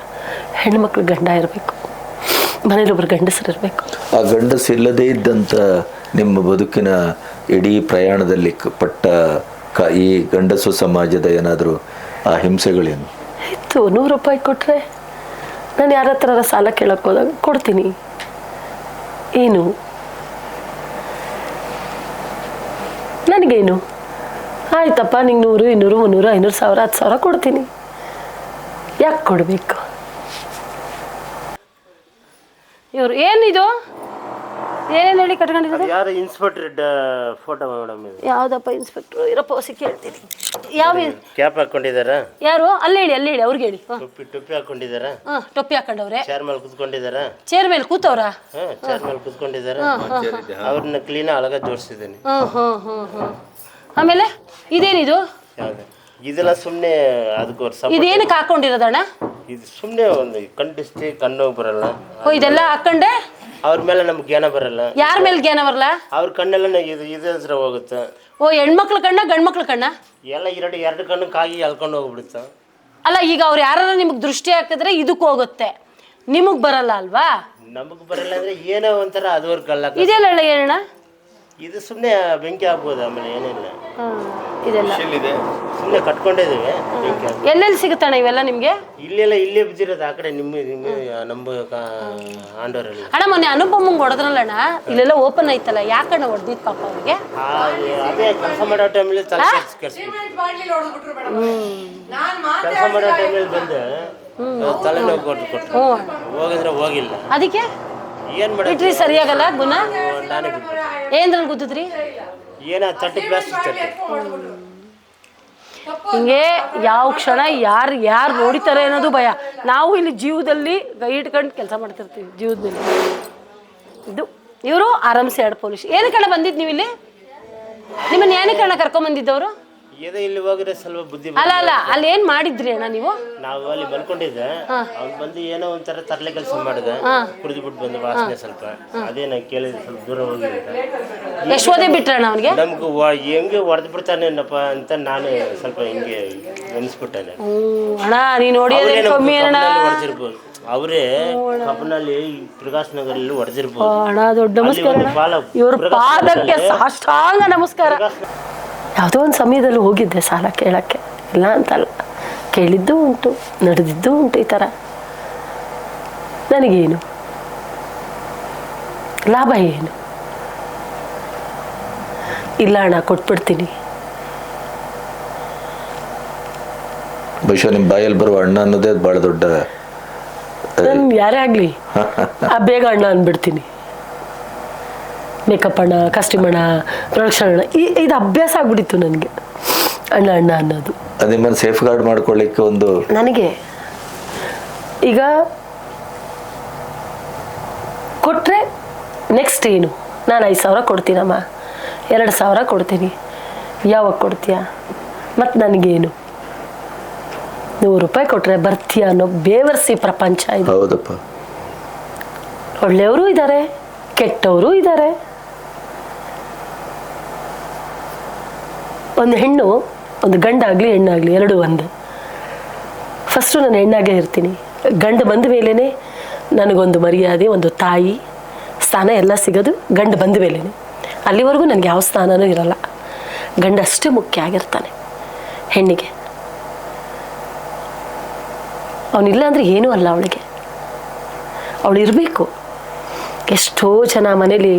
S1: ಹೆಣ್ಮಕ್ಳು ಗಂಡ ಇರಬೇಕು, ಮನೇಲೊಬ್ರು ಗಂಡಸರಿರಬೇಕು.
S2: ಆ ಗಂಡಸಿಲ್ಲದೇ ಇದ್ದಂಥ ನಿಮ್ಮ ಬದುಕಿನ ಇಡೀ ಪ್ರಯಾಣದಲ್ಲಿ ಪಟ್ಟ ಈ ಗಂಡಸು ಸಮಾಜದ ಏನಾದರೂ ಆ ಹಿಂಸೆಗಳೇನು
S1: ಇತ್ತು? 100 ರೂಪಾಯಿ ಕೊಟ್ಟರೆ ನಾನು ಯಾರ ಹತ್ರ ಸಾಲ ಕೇಳಕ್ಕೆ ಹೋದಾಗ ಕೊಡ್ತೀನಿ. ಏನು ನನಗೇನು, ಆಯ್ತಪ್ಪ ನಿಂಗೆ 100, 200, 300, 500, 1000, 10,000 ಕೊಡ್ತೀನಿ. ಯಾಕೆ ಕೊಡಬೇಕು? ಇವರು ಏನಿದು ಏನೇನು ಹೇಳಿ ಕಟ್ಕೊಂಡಿರೋದು?
S6: ಯಾರು ಇನ್ಸ್ಪೆಕ್ಟರ್ ಫೋಟೋ ಮೇಡಮ್ ಇದು.
S1: ಯಾವುದಪ್ಪ ಇನ್ಸ್ಪೆಕ್ಟ್ರು? ಇರಪ್ಪ ಹೊಸಿ ಕೇಳ್ತೀನಿ. ಯಾವ
S6: ಕ್ಯಾಪ್ ಹಾಕೊಂಡಿದಾರ?
S1: ಯಾರು? ಅಲ್ಲಿ ಹೇಳಿ ಅವ್ರಿಗೆ ಹೇಳಿ.
S6: ಟೊಪ್ಪಿ ಹಾಕೊಂಡಿದಾರ?
S1: ಹಾಂ, ಟೊಪ್ಪಿ ಹಾಕೊಂಡವ್ರೆ.
S6: ಚೇರ್ ಮೇಲೆ ಕುತ್ಕೊಂಡಿದಾರ?
S1: ಚೇರ್ ಮೇಲೆ ಕೂತವ್ರ?
S6: ಹಾಂ, ಚೇರ್ ಮೇಲೆ ಕುತ್ಕೊಂಡಿದಾರ. ಅವ್ರನ್ನ ಕ್ಲೀನ್ ಅಳಗ ಜೋಡಿಸಿದ್ದೀನಿ.
S1: ಆಮೇಲೆ ಇದೇನಿದು?
S6: ಯಾವ್ದು ಇದೆಲ್ಲ ಸುಮ್ಮನೆ ಅದಕ್ಕೆ
S1: ಇದೇನಕ್ಕೆ ಹಾಕೊಂಡಿರೋದಣ್ಣ?
S6: ಇದು ಸುಮ್ಮನೆ ಒಂದು ಕಂಡಿಸ್ತಿ ಕಣ್ಣು ಬರಲ್ಲ.
S1: ಓ, ಇದೆಲ್ಲ ಹಾಕೊಂಡೆ
S6: ಅವ್ರ ಮೇಲೆ ನಮ್ಗೆ ಜ್ಞಾನ ಬರಲ್ಲ.
S1: ಯಾರ ಮೇಲೆ ಜ್ಞಾನ ಬರಲ್ಲ?
S6: ಅವ್ರ ಕಣ್ಣೆಲ್ಲ ಇದು ಹತ್ರ ಹೋಗುತ್ತೆ.
S1: ಓ, ಹೆಣ್ಮಕ್ಳ ಕಣ್ಣ ಗಂಡ್ಮಕ್ಳ ಕಣ್ಣ?
S6: ಎಲ್ಲ ಎರಡು ಕಣ್ಣು ಕಾಗಿ ಎಳ್ಕೊಂಡು ಹೋಗ್ಬಿಡುತ್ತೆ.
S1: ಅಲ್ಲ, ಈಗ ಅವ್ರು ಯಾರು ನಿಮ್ಗೆ ದೃಷ್ಟಿ ಹಾಕಿದ್ರೆ ಇದಕ್ಕೆ ಹೋಗುತ್ತೆ, ನಿಮಗೆ ಬರಲ್ಲ ಅಲ್ವಾ?
S6: ನಮಗೆ ಬರಲ್ಲ ಅಂದ್ರೆ ಏನೋ ಒಂಥರ ಅದುವರ್ ಕಲ್ಲ.
S1: ಇದೆಲ್ಲ ಏನಣ್ಣ?
S6: ಇದು ಸುಮ್ಮನೆ ಬೆಂಕಿ ಆಗ್ಬೋದು, ಆಮೇಲೆ ಏನಿಲ್ಲ.
S1: ಇದೆಲ್ಲ
S6: ಸುಮ್ಮನೆ ಕಟ್ಕೊಂಡಿದ್ದೀವಿ.
S1: ಎಲ್ಲೆಲ್ಲಿ ಸಿಗುತ್ತಣ್ಣ ಇವೆಲ್ಲ ನಿಮಗೆ?
S6: ಇಲ್ಲೇ ಬಿದ್ದಿರೋದು ಆ ಕಡೆ ನಮ್ಮ ಆಂಡೋರಲ್ಲಿ.
S1: ಅಣ್ಣ ಮೊನ್ನೆ ಅನುಪಮಂಗೆ ಹೊಡೆದ್ರಲ್ಲಣ್ಣ, ಇಲ್ಲೆಲ್ಲ ಓಪನ್ ಐತಲ್ಲ, ಯಾಕಣ್ಣ ಹೊಡೆದಿತ್ತು ಪಾಪ ಅವ್ರಿಗೆ?
S6: ಅದೇ ಕೆಲಸ ಮಾಡೋ ಟೈಮಲ್ಲಿ ಕೆಲಸ ಮಾಡೋ ಟೈಮಲ್ಲಿ ಬಂದು ತಲೆನೋವು ಕೊಟ್ಟು ಹೋಗಿದ್ರೆ ಹೋಗಿಲ್ಲ.
S1: ಅದಕ್ಕೆ
S6: ಏನ್ ಮಾಡಿ
S1: ಸರಿಯಾಗಲ್ಲ ಗುಣ.
S6: ನಾನೇ ಬಿಟ್ಟು
S1: ಏನ್ರಲ್ಲಿ ಗುದ್ದಿದ್ರಿ?
S6: ಏನ 30 ಪ್ಲಾಸ್ಟಿಕ್
S1: ಹಿಂಗೆ ಯಾವ ಕ್ಷಣ ಯಾರು ನೋಡಿತಾರೆ ಅನ್ನೋದು ಭಯ. ನಾವು ಇಲ್ಲಿ ಜೀವದಲ್ಲಿ ಕೈ ಇಟ್ಕೊಂಡು ಕೆಲಸ ಮಾಡ್ತಿರ್ತೀವಿ ಜೀವದಲ್ಲಿ. ಇದು ಇವರು ಆರಾಮ್ಸೆ 2 ಪೊಲೀಸ್. ಏನಕ್ಕಣ್ಣ ಬಂದಿದ್ದು ನೀವು ಇಲ್ಲಿ? ನಿಮ್ಮನ್ನ ಏನಕ್ಕಣ್ಣ ಕರ್ಕೊಂಬಂದಿದ್ದವರು?
S6: ಏదో ಇಲ್ಲಿ ಹೋಗಿದ್ರೆ ಸ್ವಲ್ಪ ಬುದ್ಧಿ
S1: ಅಲ್ಲ ಅಲ್ಲಿ ಏನ್ ಮಾಡಿದ್ರಿ ಅಣ್ಣ ನೀವು?
S6: ನಾವು ಅಲ್ಲಿ ಮಲ್ಕೊಂಡಿದ್ದೆ, ಅವ್ನು ಬಂದು ಏನೋ ಒಂಥರ ತರಲೆ ಕೆಲಸ ಮಾಡಿದೆ, ಕುಡಿದ್ಬಿಟ್ಟು ಬಂದು ವಾಸನೆ ಸ್ವಲ್ಪ, ಅದೇ ನಾನು ಕೇಳಿದ್ರೆ ಸ್ವಲ್ಪ ದೂರ ಹೋಗಿದ್ದೆ.
S1: ಎಷ್ಟು ಓದೇ ಬಿಟ್ರಣ್ಣ ಅವ್ನಿಗೆ?
S6: ನಮ್ಗೆ ಹೆಂಗೆ ಹೊಡೆದು ಬಿಡ್ತಾನೇನಪ್ಪ ಅಂತ ನಾನು ಸ್ವಲ್ಪ ಹಿಂಗೆ ಅನಿಸ್ಬಿಟ್ಟೆ.
S1: ಅಣ್ಣ ನೀನು ನೋಡಿಯೋದೇ ಕಮ್ಮಿ ಅಣ್ಣ.
S6: ಹೊಡೆದಿರ್ಬೋದು ಅವರೇ ಕಬ್ಬನಲ್ಲಿ ಪ್ರಕಾಶ್ ನಗರಲ್ಲಿ ಹೊಡೆದಿರ್ಬೋದು.
S1: ಅಣ್ಣ ದೊಡ್ಡ ನಮಸ್ಕಾರ, ಇವ್ರ ಪಾದಕ್ಕೆ ಸಾಷ್ಟಾಂಗ ನಮಸ್ಕಾರ. ಯಾವುದೋ ಒಂದು ಸಮಯದಲ್ಲಿ ಹೋಗಿದ್ದೆ ಸಾಲ ಕೇಳಕ್ಕೆ, ಇಲ್ಲ ಅಂತಲ್ಲ, ಕೇಳಿದ್ದು ಉಂಟು, ನಡೆದಿದ್ದು ಉಂಟು. ಈ ಥರ ನನಗೇನು ಲಾಭ ಏನು ಇಲ್ಲ ಅಣ್ಣ, ಕೊಟ್ಬಿಡ್ತೀನಿ.
S2: ಬಹುಶಃ ನಿಮ್ಮ ಬಾಯಲ್ಲಿ ಬರುವ ಅಣ್ಣ ಅನ್ನೋದೇ ಭಾಳ ದೊಡ್ಡ.
S1: ನಾನು ಯಾರೇ ಆಗಲಿ ಬೇಗ ಅಣ್ಣ ಅಂದ್ಬಿಡ್ತೀನಿ. ಮೇಕಪ್ ಅಣ್ಣ, ಕಾಸ್ಟ್ಯೂಮ್ ಅಣ್ಣ, ಪ್ರೊಡಕ್ಷನ್ ಅಣ್ಣ, ಇದು ಅಭ್ಯಾಸ ಆಗ್ಬಿಟ್ಟಿತ್ತು ನನಗೆ, ಅಣ್ಣ ಅಣ್ಣ ಅನ್ನೋದು.
S2: ನಿಮ್ಮನ್ನು ಸೇಫ್ ಗಾರ್ಡ್ ಮಾಡ್ಕೊಳ್ಳಿಕ್ಕೆ ಒಂದು
S1: ನನಗೆ ಈಗ ಕೊಟ್ಟರೆ ನೆಕ್ಸ್ಟ್ ಏನು? ನಾನು 5,000 ಕೊಡ್ತೀನಮ್ಮ, 2,000 ಕೊಡ್ತೀನಿ, ಯಾವಾಗ ಕೊಡ್ತೀಯಾ? ಮತ್ತು ನನಗೇನು? 100 ರೂಪಾಯಿ ಕೊಟ್ಟರೆ ಬರ್ತೀಯ ಅನ್ನೋ ಬೇವರ್ಸಿ ಪ್ರಪಂಚ ಇದು.
S2: ಹೌದಪ್ಪ.
S1: ಒಳ್ಳೆಯವರು ಇದ್ದಾರೆ, ಕೆಟ್ಟವರು ಇದ್ದಾರೆ. ಒಂದು ಹೆಣ್ಣು, ಒಂದು ಗಂಡಾಗಲಿ ಹೆಣ್ಣಾಗಲಿ ಎರಡು ಒಂದು. ಫಸ್ಟು ನಾನು ಹೆಣ್ಣಾಗೇ ಇರ್ತೀನಿ. ಗಂಡು ಬಂದ ಮೇಲೇ ನನಗೊಂದು ಮರ್ಯಾದೆ, ಒಂದು ತಾಯಿ ಸ್ಥಾನ ಎಲ್ಲ ಸಿಗೋದು ಗಂಡು ಬಂದ ಮೇಲೇ. ಅಲ್ಲಿವರೆಗೂ ನನಗೆ ಯಾವ ಸ್ಥಾನನೂ ಇರಲ್ಲ. ಗಂಡ ಅಷ್ಟೇ ಮುಖ್ಯ ಆಗಿರ್ತಾನೆ ಹೆಣ್ಣಿಗೆ. ಅವನಿಲ್ಲ ಅಂದರೆ ಏನೂ ಅಲ್ಲ ಅವಳಿಗೆ, ಅವಳು ಇರಬೇಕು. ಎಷ್ಟೋ ಜನ ಮನೇಲಿ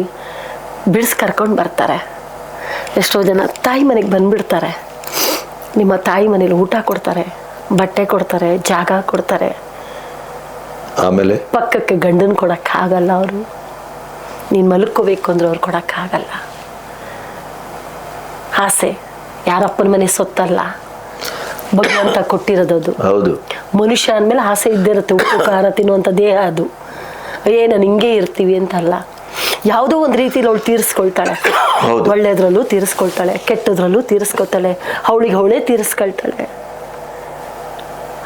S1: ಬಿಡಿಸಿ ಕರ್ಕೊಂಡು ಬರ್ತಾರೆ, ಎಷ್ಟೋ ಜನ ತಾಯಿ ಮನೆಗೆ ಬಂದುಬಿಡ್ತಾರೆ. ನಿಮ್ಮ ತಾಯಿ ಮನೇಲಿ ಊಟ ಕೊಡ್ತಾರೆ, ಬಟ್ಟೆ ಕೊಡ್ತಾರೆ, ಜಾಗ ಕೊಡ್ತಾರೆ.
S2: ಆಮೇಲೆ
S1: ಪಕ್ಕಕ್ಕೆ ಗಂಡನ ಕೊಡೋಕ್ಕಾಗಲ್ಲ ಅವರು. ನೀನು ಮಲ್ಕೋಬೇಕು ಅಂದ್ರೆ ಅವ್ರು ಕೊಡೋಕ್ಕಾಗಲ್ಲ. ಆಸೆ ಯಾರಪ್ಪನ ಮನೆ ಸೊತ್ತಲ್ಲ, ಭಗವಂತ ಕೊಟ್ಟಿರೋದು.
S2: ಹೌದು.
S1: ಮನುಷ್ಯ ಅಂದಮೇಲೆ ಆಸೆ ಇದ್ದೇ ಇರುತ್ತೆ. ಉಪ್ಪು ಖಾರ ತಿನ್ನುವಂಥ ದೇಹ ಅದು. ನಾನು ಹಿಂಗೆ ಇರ್ತೀವಿ ಅಂತಲ್ಲ, ಯಾವುದೋ ಒಂದು ರೀತಿಯಲ್ಲಿ ಅವಳು ತೀರಿಸ್ಕೊಳ್ತಾಳೆ. ಒಳ್ಳೆದ್ರಲ್ಲೂ ತೀರಿಸ್ಕೊಳ್ತಾಳೆ, ಕೆಟ್ಟದ್ರಲ್ಲೂ ತೀರಿಸ್ಕೊತಾಳೆ, ಅವಳಿಗೆ ಅವಳೇ ತೀರಿಸ್ಕೊಳ್ತಾಳೆ.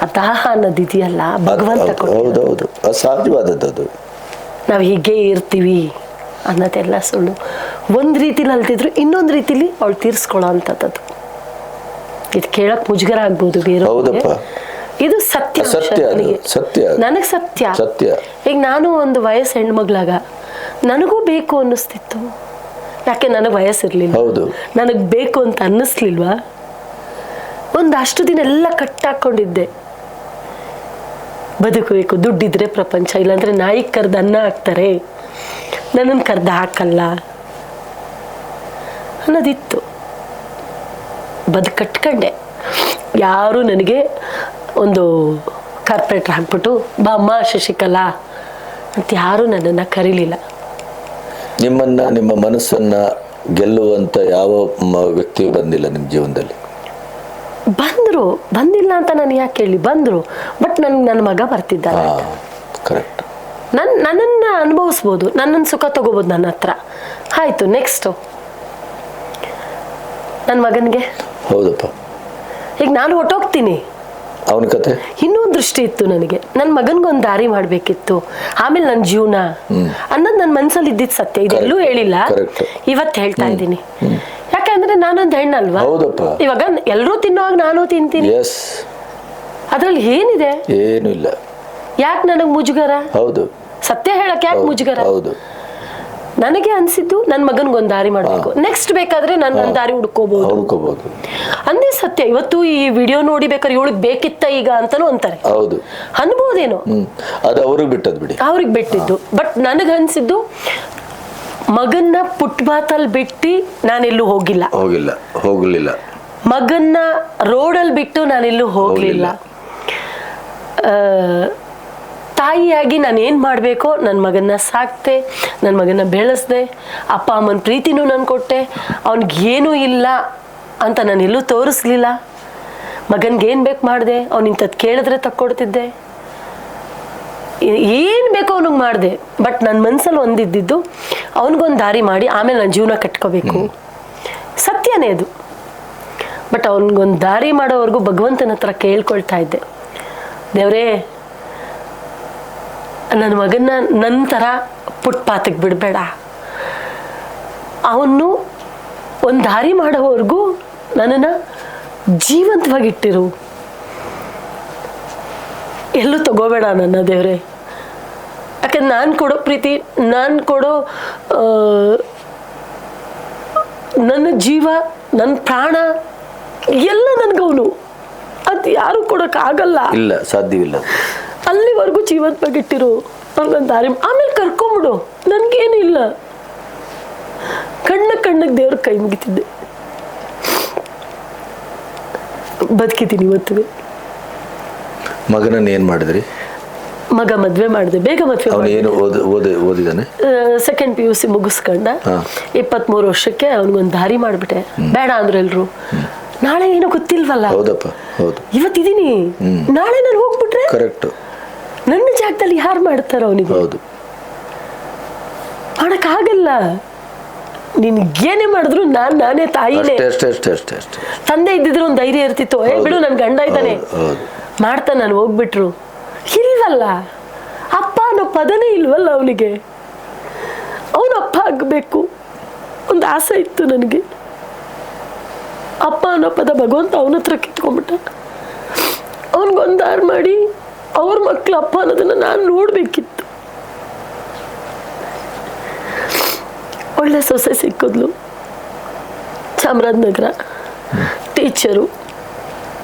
S1: ಆ ದಾಹ ಅನ್ನೋದು ಇದೆಯಲ್ಲ, ಭಗವಂತ
S2: ಹೌದೌದು, ಅಸಾಧ್ಯವಾದದ್ದು ಅದು.
S1: ನಾವು ಹೀಗೆ ಇರ್ತೀವಿ ಅನ್ನೋದೆಲ್ಲ ಸುಳ್ಳು. ಒಂದು ರೀತಿಲಿ ಅಲ್ತಿದ್ರು ಇನ್ನೊಂದು ರೀತಿಲಿ ಅವಳು ತೀರಿಸ್ಕೊಳ್ಳೋ ಅಂಥದ್ದು. ಇದು ಕೇಳಕ್ ಮುಜುಗರ ಆಗ್ಬೋದು ಬೇರೆ, ಇದು ಸತ್ಯ. ನನಗೆ ಸತ್ಯ. ಈಗ ನಾನು ಒಂದು ವಯಸ್ಸು ಹೆಣ್ಮಗ್ಳಾಗ ನನಗೂ ಬೇಕು ಅನ್ನಿಸ್ತಿತ್ತು. ಯಾಕೆ ನನಗೆ ವಯಸ್ಸಿರ್ಲಿಲ್ಲ, ನನಗೆ ಬೇಕು ಅಂತ ಅನ್ನಿಸ್ಲಿಲ್ವಾ? ಒಂದಷ್ಟು ದಿನ ಎಲ್ಲ ಕಟ್ಟಾಕೊಂಡಿದ್ದೆ. ಬದುಕಬೇಕು, ದುಡ್ಡಿದ್ರೆ ಪ್ರಪಂಚ, ಇಲ್ಲಾಂದ್ರೆ ನಾಯಿ ಕರ್ದು ಅನ್ನ ಹಾಕ್ತಾರೆ, ನನ್ನನ್ನು ಕರ್ದು ಹಾಕಲ್ಲ ಅನ್ನೋದಿತ್ತು. ಕಟ್ಕೊಂಡೆ. ಯಾರು ನನಗೆ ಒಂದು ಕಾರ್ಪೊರೇಟ್ರ್ ಹಾಕ್ಬಿಟ್ಟು ಬಾ ಅಮ್ಮ ಶಶಿಕಲಾ ಅಂತ ಯಾರೂ ನನ್ನನ್ನು ಕರೀಲಿಲ್ಲ.
S2: ನಿಮ್ಮ ಮನಸ್ಸನ್ನ ಗೆಲ್ಲುವಂತ ಯಾವ ವ್ಯಕ್ತಿ ಬಂದಿಲ್ಲ ನಿಮ್ಮ ಜೀವನದಲ್ಲಿ?
S1: ಬಂದಿಲ್ಲ ಅಂತ ನಾನು ಯಾಕೆ ಹೇಳಿ, ಬಂದರು. ಬಟ್ ನನ್ನ ಮಗ ಬರ್ತಿದ್ದಾರೆ,
S2: ಕರೆಕ್ಟ್.
S1: ನನ್ನನ್ನು ಅನುಭವಿಸ್ಬೋದು, ನನ್ನನ್ನು ಸುಖ ತಗೋಬೋದು ನನ್ನ ಹತ್ರ. ಆಯಿತು, ನೆಕ್ಸ್ಟು ನನ್ನ ಮಗನಿಗೆ.
S2: ಹೌದಪ್ಪ.
S1: ಈಗ ನಾನು ಹೊಟ್ಟೋಗ್ತೀನಿ,
S2: ಅವನ ಕತೆ
S1: ಇನ್ನೊಂದು ದೃಷ್ಟಿ ಇತ್ತು ನನಗೆ. ನನ್ನ ಮಗನಿಗೊಂದು ದಾರಿ ಮಾಡಬೇಕಿತ್ತು, ಆಮೇಲೆ ನನ್ನ ಜೀವನ ಅನ್ನೋದು ನನ್ನ ಮನಸ್ಸಲ್ಲಿ ಇದ್ದಿದ್ದು ಸತ್ಯ. ಇದೆಲ್ಲೂ ಹೇಳಿಲ್ಲ, ಇವತ್ತು ಹೇಳ್ತಾ ಇದ್ದೀನಿ. ಯಾಕಂದ್ರೆ ನಾನೊಂದು ಹೆಣ್ಣಲ್ವಾ? ಇವಾಗ ಎಲ್ಲರೂ ತಿನ್ನುವಾಗ ನಾನು ತಿಂತೀನಿ, ಅದ್ರಲ್ಲಿ ಏನಿದೆ?
S2: ಏನು ಇಲ್ಲ.
S1: ಯಾಕೆ ನನಗೆ ಮುಜುಗರ?
S2: ಹೌದು,
S1: ಸತ್ಯ ಹೇಳಕ್ಕೆ ಯಾಕೆ ಮುಜುಗರ?
S2: ಹೌದು.
S1: ನನಗೆ ಅನ್ಸಿದ್ದು ನನ್ನ ಮಗನಿಗೊಂದು ದಾರಿ ಮಾಡಬೇಕು, ನೆಕ್ಸ್ಟ್ ಬೇಕಾದ್ರೆ ನಾನು ನನ್ನ ದಾರಿ ಹುಡ್ಕೋಬಹುದು ಅಂದೇ ಸತ್ಯ. ಇವತ್ತು ಈ ವಿಡಿಯೋ ನೋಡಿ ಬೇಕಾದ್ರೆ ಇವಳಿಗೆ ಬೇಕಿತ್ತ ಈಗ ಅಂತಾನು ಅಂತಾರೆ,
S2: ಹೌದು
S1: ಅನ್ಬೋದೇನೋ,
S2: ಅದು ಅವ್ರಿಗೆ ಬಿಟ್ಟದ್ದು ಬಿಡಿ,
S1: ಅವ್ರಿಗೆ ಬಿಟ್ಟಿದ್ದು. ಬಟ್ ನನಗನ್ಸಿದ್ದು ಮಗನ್ನ ಫುಟ್ಪಾತಲ್ಲಿ ಬಿಟ್ಟು ನಾನೆಲ್ಲೂ ಹೋಗಲಿಲ್ಲ, ಮಗನ್ನ ರೋಡಲ್ಲಿ ಬಿಟ್ಟು ನಾನೆಲ್ಲೂ ಹೋಗಲಿಲ್ಲ. ತಾಯಿಯಾಗಿ ನಾನು ಏನು ಮಾಡಬೇಕೋ ನನ್ನ ಮಗನ್ನ ಸಾಕ್ತೆ, ನನ್ನ ಮಗನ್ನ ಬೆಳೆಸ್ದೆ, ಅಪ್ಪ ಅಮ್ಮನ ಪ್ರೀತಿನೂ ನಾನು ಕೊಟ್ಟೆ. ಅವನಿಗೇನೂ ಇಲ್ಲ ಅಂತ ನಾನು ಎಲ್ಲೂ ತೋರಿಸ್ಲಿಲ್ಲ. ಮಗನಿಗೇನು ಬೇಕು ಮಾಡಿದೆ, ಅವ್ನು ಇಂಥದ್ದು ಕೇಳಿದ್ರೆ ತಕ್ಕೊಡ್ತಿದ್ದೆ, ಏನು ಬೇಕೋ ಅವನಿಗೆ ಮಾಡಿದೆ. ಬಟ್ ನನ್ನ ಮನಸ್ಸಲ್ಲಿ ಒಂದಿದ್ದು ಅವನಿಗೊಂದು ದಾರಿ ಮಾಡಿ ಆಮೇಲೆ ನನ್ನ ಜೀವನ ಕಟ್ಕೋಬೇಕು. ಸತ್ಯನೇ ಅದು. ಬಟ್ ಅವನಿಗೊಂದು ದಾರಿ ಮಾಡೋವರೆಗೂ ಭಗವಂತನ ಹತ್ರ ಕೇಳ್ಕೊಳ್ತಾ ಇದ್ದೆ, ದೇವರೇ ನನ್ನ ಮಗನ್ನ ನನ್ನ ಥರ ಫುಟ್ಪಾತಿಗೆ ಬಿಡಬೇಡ, ಅವನು ಒಂದು ದಾರಿ ಮಾಡೋವರೆಗೂ ನನ್ನನ್ನು ಜೀವಂತವಾಗಿಟ್ಟಿರು, ಎಲ್ಲೂ ತಗೋಬೇಡ ನನ್ನ ದೇವರೇ. ಯಾಕಂದ್ರೆ ನಾನು ಕೊಡೋ ಪ್ರೀತಿ, ನಾನು ಕೊಡೋ ನನ್ನ ಜೀವ, ನನ್ನ ಪ್ರಾಣ ಎಲ್ಲ ನನಗವನು, ಅದು ಯಾರು ಕೊಡೋಕ್ಕಾಗಲ್ಲ,
S2: ಇಲ್ಲ, ಸಾಧ್ಯವಿಲ್ಲ.
S1: ಅಲ್ಲಿವರೆಗೂ ಜೀವಂತವಾಗಿಟ್ಟಿರು, ಅವ್ರಿಗೊಂದು ದಾರಿ, ಆಮೇಲೆ ಕರ್ಕೊಂಬಿಡು, ನನಗೇನಿಲ್ಲ. ಕಣ್ಣಿಗೆ ದೇವ್ರ ಕೈ ಮುಗಿತಿದ್ದೆ, ಬದುಕಿದ್ದೀನಿ ಇವತ್ತಿಗೆ.
S2: ಮಗನನ್ನು ಏನು ಮಾಡಿದ್ರಿ?
S1: ಮಗ ಮದುವೆ ಮಾಡಿದೆ, ಬೇಗ ಮದುವೆ.
S2: ಅವನು ಏನು ಓದಿದಾನೆ?
S1: Second PUC ಮುಗಿಸ್ಕೊಂಡ. 23 ವರ್ಷಕ್ಕೆ ಅವನಿಗೊಂದು ದಾರಿ ಮಾಡಿಬಿಟ್ಟೆ. ಬೇಡ ಅಂದ್ರೆ ಎಲ್ರು, ನಾಳೆ ಏನೋ ಗೊತ್ತಿಲ್ವಲ್ಲ.
S2: ಹೌದಪ್ಪ, ಹೌದು.
S1: ಇವತ್ತಿದ್ದೀನಿ, ನಾಳೆ ನಾನು ಹೋಗ್ಬಿಟ್ರೆ
S2: ಕರೆಕ್ಟ್,
S1: ನನ್ನ ಜಾಗದಲ್ಲಿ ಯಾರು ಮಾಡ್ತಾರ ಅವನಿಗೆ?
S2: ಹೌದು,
S1: ಮಾಡಕ್ಕಾಗಲ್ಲ. ನಿನ್ಗೇನೇ ಮಾಡಿದ್ರು ನಾನೇ ತಾಯಿನೇ.
S2: ಅಷ್ಟೇ.
S1: ತಂದೆ ಇದ್ದಿದ್ರೆ ಒಂದು ಧೈರ್ಯ ಇರ್ತಿತ್ತು, ಬಿಡು ನನ್ ಗಂಡ ಇದ್ದಾನೆ ಮಾಡ್ತಾ ನಾನು ಹೋಗ್ಬಿಟ್ರು. ಇಲ್ವಲ್ಲ, ಅಪ್ಪ ಅನ್ನೋ ಪದನೇ ಇಲ್ವಲ್ಲ ಅವನಿಗೆ. ಅವನು ಅಪ್ಪ ಆಗಬೇಕು ಒಂದು ಆಸೆ ಇತ್ತು ನನಗೆ. ಅಪ್ಪ ಅನ್ನೋ ಪದ ಭಗವಂತ ಅವನ ಹತ್ರ ಕಿತ್ಕೊಂಡ್ಬಿಟ್ಟ. ಅವನಿಗೊಂದು ದಾರಿ ಮಾಡಿ ಅವ್ರ ಮಕ್ಳು ಅಪ್ಪ ಅನ್ನೋದನ್ನ ನಾನು ನೋಡ್ಬೇಕಿತ್ತು. ಒಳ್ಳೆ ಸೊಸೆ ಸಿಕ್ಕಿದ್ಲು, ಚಾಮರಾಜನಗರ, ಟೀಚರು.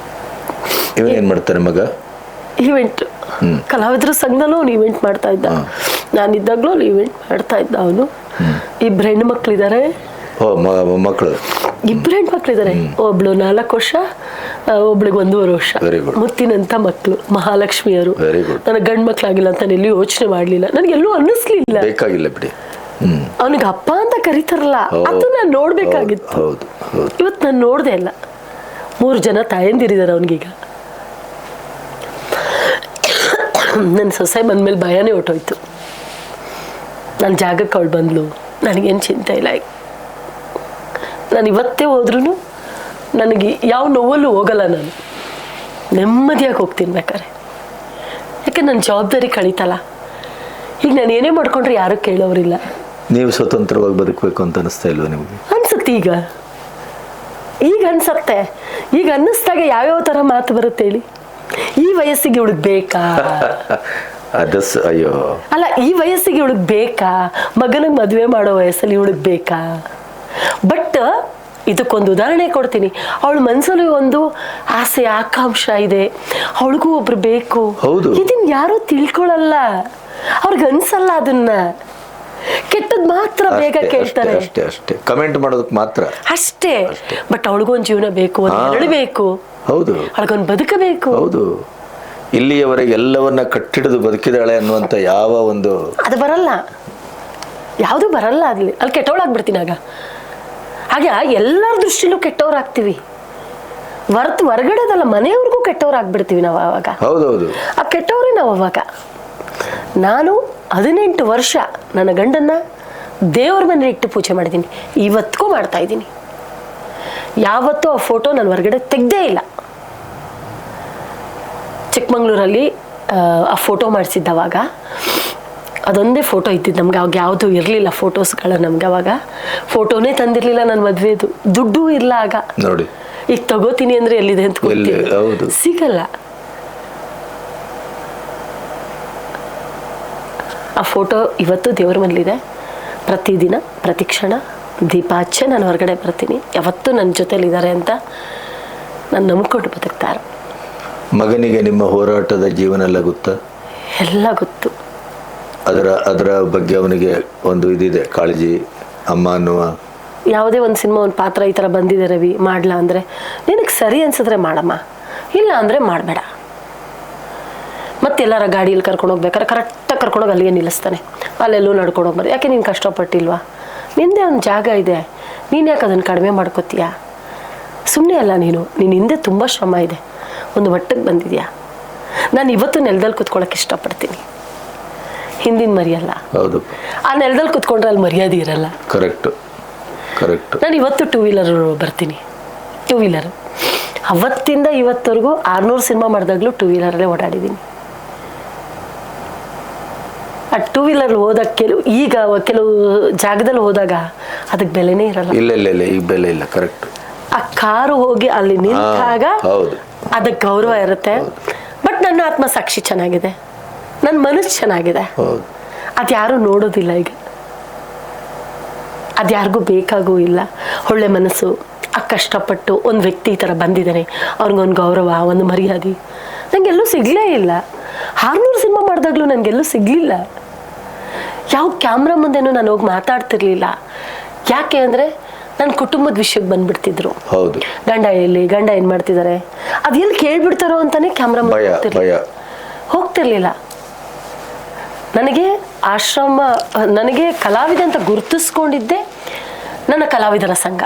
S2: ಇವನೇನ್ ಮಾಡ್ತಾನೆ ಮಗ?
S1: ಈವೆಂಟ್, ಕಲಾವಿದ್ರ ಸಂಘದಲ್ಲೂ ಅವ್ನು ಈವೆಂಟ್ ಮಾಡ್ತಾ ಇದ್ದ. ನಾನಿದ್ದಾಗ್ಲೂ ಅವ್ನು ಈವೆಂಟ್ ಮಾಡ್ತಾ ಇದ್ದ. ಅವನು 2 ಹೆಣ್ಣು ಮಕ್ಳಿದ್ದಾರೆ.
S2: ಮಕ್ಕಳು
S1: 2 ಹೆಣ್ಣು ಮಕ್ಳಿದ್ದಾರೆ. ಒಬ್ಳು 4 ವರ್ಷ, ಒಬ್ಳಿಗೆ 1.5 ವರ್ಷ. ಮುತ್ತಿನಂತ ಮಕ್ಕಳು, ಮಹಾಲಕ್ಷ್ಮಿಯರು. ನನಗೆ ಗಂಡು ಮಕ್ಳಾಗಿಲ್ಲ ಅಂತ ಎಲ್ಲಿ ಯೋಚನೆ ಮಾಡ್ಲಿಲ್ಲ, ನನಗೆಲ್ಲೂ ಅನ್ನಿಸ್ಲಿಲ್ಲ,
S2: ಬೇಕಾಗಿಲ್ಲ ಬಿಡಿ.
S1: ಅವನಿಗೆ ಅಪ್ಪ ಅಂತ ಕರೀತಾರಲ್ಲ, ಅದು ನಾನು ನೋಡ್ಬೇಕಾಗಿತ್ತು. ಇವತ್ತು ನಾನು ನೋಡ್ದೆ ಇಲ್ಲ. 3 ಜನ ತಾಯಂದಿರಿದ್ದಾರೆ ಅವನಿಗೀಗ. ನನ್ನ ಸೊಸೆ ಬಂದ್ಮೇಲೆ ಭಯನೇ ಹೊಟ್ಟೋಯ್ತು. ನನ್ನ ಜಾಗಕ್ಕೆ ಅವಳು ಬಂದ್ಲು, ನನಗೇನು ಚಿಂತೆ ಇಲ್ಲ. ನಾನು ಇವತ್ತೇ ಹೋದ್ರೂ ನನಗೆ ಯಾವ ನೋವಲ್ಲೂ ಹೋಗಲ್ಲ, ನಾನು ನೆಮ್ಮದಿಯಾಗಿ ಹೋಗ್ತೀನಿ ಬೇಕಾರೆ. ಯಾಕೆ ನನ್ನ ಜವಾಬ್ದಾರಿ ಕಳೀತಲ್ಲ. ಈಗ ನಾನು ಏನೇ ಮಾಡ್ಕೊಂಡ್ರೆ ಯಾರು ಕೇಳೋರಿಲ್ಲ.
S2: ನೀವು ಸ್ವತಂತ್ರವಾಗಿ ಬದುಕಬೇಕು ಅಂತ ಅನಿಸ್ತಾ ಇಲ್ವಾ ನಿಮಗೆ?
S1: ಅನ್ಸುತ್ತೆ ಈಗ ಅನ್ಸತ್ತೆ. ಈಗ ಅನ್ನಿಸ್ದಾಗ ಯಾವ್ಯಾವ ಥರ ಮಾತು ಬರುತ್ತೆ ಹೇಳಿ. ಈ ವಯಸ್ಸಿಗೆ ಇವಳಿಗೆ ಬೇಕಾ?
S2: ಅಯ್ಯೋ
S1: ಅಲ್ಲ, ಈ ವಯಸ್ಸಿಗೆ ಇವಳಿಗೆ ಬೇಕಾ? ಮಗನಿಗೆ ಮದುವೆ ಮಾಡೋ ವಯಸ್ಸಲ್ಲಿ ಇವಳಿಗೆ ಬೇಕಾ? ಬಟ್ ಇದಕ್ಕೊಂದು ಉದಾಹರಣೆ ಕೊಡ್ತೀನಿ. ಅವಳ ಮನಸ್ಸಲ್ಲಿ ಒಂದು ಆಸೆ, ಆಕಾಂಕ್ಷ ಇದೆ, ಅವಳಿಗೂ ಒಬ್ರು ಬೇಕು. ಇದನ್ನ ಯಾರು ತಿಳ್ಕೊಳಲ್ಲ, ಅವ್ರಿಗೆ ಅನ್ಸಲ್ಲ. ಅದನ್ನ ಕೆಟ್ಟದ್ ಮಾತ್ರ ಬೇಗ ಕೇಳ್ತಾರೆ,
S2: ಅಷ್ಟೇ ಕಮೆಂಟ್ ಮಾಡೋದಕ್ಕೆ ಮಾತ್ರ
S1: ಅಷ್ಟೇ. ಬಟ್ ಅವಳಿಗೊಂದು ಜೀವನ ಬೇಕು, ಒಂದು ಬೇಕು.
S2: ಹೌದು,
S1: ಅವಳಿಗೊಂದು ಬದುಕಬೇಕು.
S2: ಹೌದು. ಇಲ್ಲಿಯವರೆಗೆ ಎಲ್ಲವನ್ನ ಕಟ್ಟಿಡಿದು ಬದುಕಿದಾಳೆ ಅನ್ನುವಂತ ಯಾವ ಒಂದು
S1: ಅದು ಬರಲ್ಲ, ಯಾವುದು ಬರಲ್ಲ. ಅಲ್ಲಿ ಕೆಟ್ಟವಳಾಗ್ಬಿಡ್ತೀನಿ ಆಗ. ಹಾಗೆ ಎಲ್ಲರ ದೃಷ್ಟಿಲೂ ಕೆಟ್ಟವ್ರಾಗ್ತೀವಿ, ಹೊರಗಡೆದಲ್ಲ, ಮನೆಯವ್ರಿಗೂ ಕೆಟ್ಟವ್ರಾಗ್ಬಿಡ್ತೀವಿ ನಾವು ಆವಾಗ.
S2: ಹೌದೌದು,
S1: ಆ ಕೆಟ್ಟವ್ರೇ ನಾವು ಅವಾಗ. ನಾನು 18 ವರ್ಷ ನನ್ನ ಗಂಡನ್ನ ದೇವ್ರ ಮನೆ ಇಟ್ಟು ಪೂಜೆ ಮಾಡಿದ್ದೀನಿ, ಇವತ್ತಿಗೂ ಮಾಡ್ತಾ ಇದ್ದೀನಿ. ಯಾವತ್ತೂ ಆ ಫೋಟೋ ನಾನು ಹೊರಗಡೆ ತೆಗ್ದೇ ಇಲ್ಲ. ಚಿಕ್ಕಮಂಗ್ಳೂರಲ್ಲಿ ಆ ಫೋಟೋ ಮಾಡಿಸಿದ್ದವಾಗ ಅದೊಂದೇ ಫೋಟೋ ಇದ್ದಿದ್ದು ನಮ್ಗೆ. ಅವಾಗ ಯಾವುದು ಇರಲಿಲ್ಲ ಫೋಟೋಸ್ಗಳು ನಮ್ಗೆ. ಅವಾಗ ಫೋಟೋನೇ ತಂದಿರಲಿಲ್ಲ ನನ್ನ ಮದುವೆದು, ದುಡ್ಡು ಇಲ್ಲ ಆಗ.
S2: ನೋಡಿ,
S1: ಈಗ ತಗೋತೀನಿ ಅಂದ್ರೆ ಎಲ್ಲಿದೆ ಅಂತ ಗೊತ್ತಿಲ್ಲ, ಸಿಗಲ್ಲ. ಆ ಫೋಟೋ ಇವತ್ತು ದೇವ್ರ ಮನೇಲಿದೆ. ಪ್ರತಿದಿನ ಪ್ರತಿ ಕ್ಷಣ ದೀಪ ಹಚ್ಚೆ ನಾನು ಹೊರಗಡೆ ಬರ್ತೀನಿ. ಯಾವತ್ತೂ ನನ್ನ ಜೊತೆಲಿದ್ದಾರೆ ಅಂತ ನಾನು ನಂಬ್ಕೊಂಡು ಬದುಕ್ತಾರೆ.
S2: ಮಗನಿಗೆ ನಿಮ್ಮ ಹೋರಾಟದ ಜೀವನ ಎಲ್ಲ ಗೊತ್ತಾ?
S1: ಎಲ್ಲ ಗೊತ್ತು.
S2: ಅದರ ಬಗ್ಗೆ ಅವನಿಗೆ ಒಂದು ಇದಿದೆ, ಕಾಳಜಿ, ಅಮ್ಮ ಅನ್ನುವ.
S1: ಯಾವುದೇ ಒಂದು ಸಿನಿಮಾ, ಒಂದು ಪಾತ್ರ ಈ ಥರ ಬಂದಿದೆ ರವಿ, ಮಾಡ್ಲಾ ಅಂದರೆ ನಿನಗೆ ಸರಿ ಅನ್ಸಿದ್ರೆ ಮಾಡಮ್ಮ, ಇಲ್ಲ ಅಂದರೆ ಮಾಡಬೇಡ. ಮತ್ತೆಲ್ಲರ ಗಾಡಿಯಲ್ಲಿ ಕರ್ಕೊಂಡು ಹೋಗ್ಬೇಕಾದ್ರೆ ಕರೆಕ್ಟಾಗಿ ಕರ್ಕೊಂಡೋಗಿ ಅಲ್ಲಿಗೆ ನಿಲ್ಲಿಸ್ತಾನೆ. ಅಲ್ಲೆಲ್ಲೂ ನಡ್ಕೊಂಡು ಹೋಗ್ಬಾರ್ದು. ಯಾಕೆ ನೀನು ಕಷ್ಟಪಟ್ಟಿಲ್ವಾ? ನಿಂದೇ ಒಂದು ಜಾಗ ಇದೆ, ನೀನು ಯಾಕೆ ಅದನ್ನು ಕಡಿಮೆ ಮಾಡ್ಕೋತೀಯಾ? ಸುಮ್ಮನೆ ಅಲ್ಲ, ನೀನು ಹಿಂದೆ ತುಂಬ ಶ್ರಮ ಇದೆ, ಒಂದು ಮಟ್ಟಕ್ಕೆ ಬಂದಿದ್ಯಾ. ನಾನು ಇವತ್ತು ನೆಲದಲ್ಲಿ ಕುತ್ಕೊಳ್ಳೋಕೆ ಇಷ್ಟಪಡ್ತೀನಿ, ಹಿಂದಿನ ಮರಿಯಲ್ಲ.
S2: ಹೌದು,
S1: ಆ ನೆಲದಲ್ಲಿ ಕುತ್ಕೊಂಡ್ರೆ ಅಲ್ಲಿ ಮರ್ಯಾದೆ ಇರಲ್ಲ.
S2: ಕರೆಕ್ಟ್.
S1: ನಾನು ಇವತ್ತು 2 ವೀಲರ್ ಬರ್ತೀನಿ, 2 ವೀಲರ್ ಅವತ್ತಿಂದ ಇವತ್ತವರೆಗೂ 600 ಸಿನಿಮಾ ಮಾಡಿದಾಗಲೂ ಟೂ ವೀಲರಲ್ಲೇ ಓಡಾಡಿದ್ದೀನಿ. ಆ ಟೂ ವೀಲರ್ ಹೋದಾಗ ಕೆಲವು ಜಾಗದಲ್ಲಿ ಹೋದಾಗ ಅದಕ್ಕೆ ಬೆಲೆನೇ ಇರಲ್ಲ.
S2: ಇಲ್ಲ ಈಗ ಬೆಲೆ ಇಲ್ಲ. ಕರೆಕ್ಟ್.
S1: ಆ ಕಾರು ಹೋಗಿ ಅಲ್ಲಿ ನಿಂತಾಗ ಅದಕ್ಕೆ ಗೌರವ ಇರುತ್ತೆ. ಬಟ್ ನನ್ನ ಆತ್ಮಸಾಕ್ಷಿ ಚೆನ್ನಾಗಿದೆ, ನನ್ನ ಮನಸ್ಸು ಚೆನ್ನಾಗಿದೆ. ಅದು ಯಾರು ನೋಡೋದಿಲ್ಲ ಈಗ, ಅದು ಯಾರಿಗೂ ಬೇಕಾಗೂ ಇಲ್ಲ. ಒಳ್ಳೆ ಮನಸ್ಸು, ಆ ಕಷ್ಟಪಟ್ಟು ಒಂದು ವ್ಯಕ್ತಿ ಈ ಥರ ಬಂದಿದ್ದಾನೆ, ಅವ್ರಿಗೊಂದು ಗೌರವ, ಒಂದು ಮರ್ಯಾದೆ ನನಗೆಲ್ಲೂ ಸಿಗಲೇ ಇಲ್ಲ. 600 ಸಿನಿಮಾ ಮಾಡಿದಾಗಲೂ ನನಗೆಲ್ಲೂ ಸಿಗಲಿಲ್ಲ. ಯಾವ ಕ್ಯಾಮ್ರಾ ಮುಂದೆನೂ ನಾನು ಹೋಗಿ ಮಾತಾಡ್ತಿರ್ಲಿಲ್ಲ. ಯಾಕೆ ಅಂದರೆ ನನ್ನ ಕುಟುಂಬದ ವಿಷಯಕ್ಕೆ ಬಂದ್ಬಿಡ್ತಿದ್ರು.
S2: ಹೌದು.
S1: ಗಂಡ ಏನು ಮಾಡ್ತಿದ್ದಾರೆ ಅದು ಎಲ್ಲಿ ಕೇಳ್ಬಿಡ್ತಾರೋ ಅಂತಾನೆ ಕ್ಯಾಮ್ರಾ ಮುಂದೆ ಹೋಗ್ತಿರ್ಲಿಲ್ಲ. ನನಗೆ ನನಗೆ ಕಲಾವಿದ ಅಂತ ಗುರುತಿಸ್ಕೊಂಡಿದ್ದೆ ನನ್ನ ಕಲಾವಿದರ ಸಂಘ.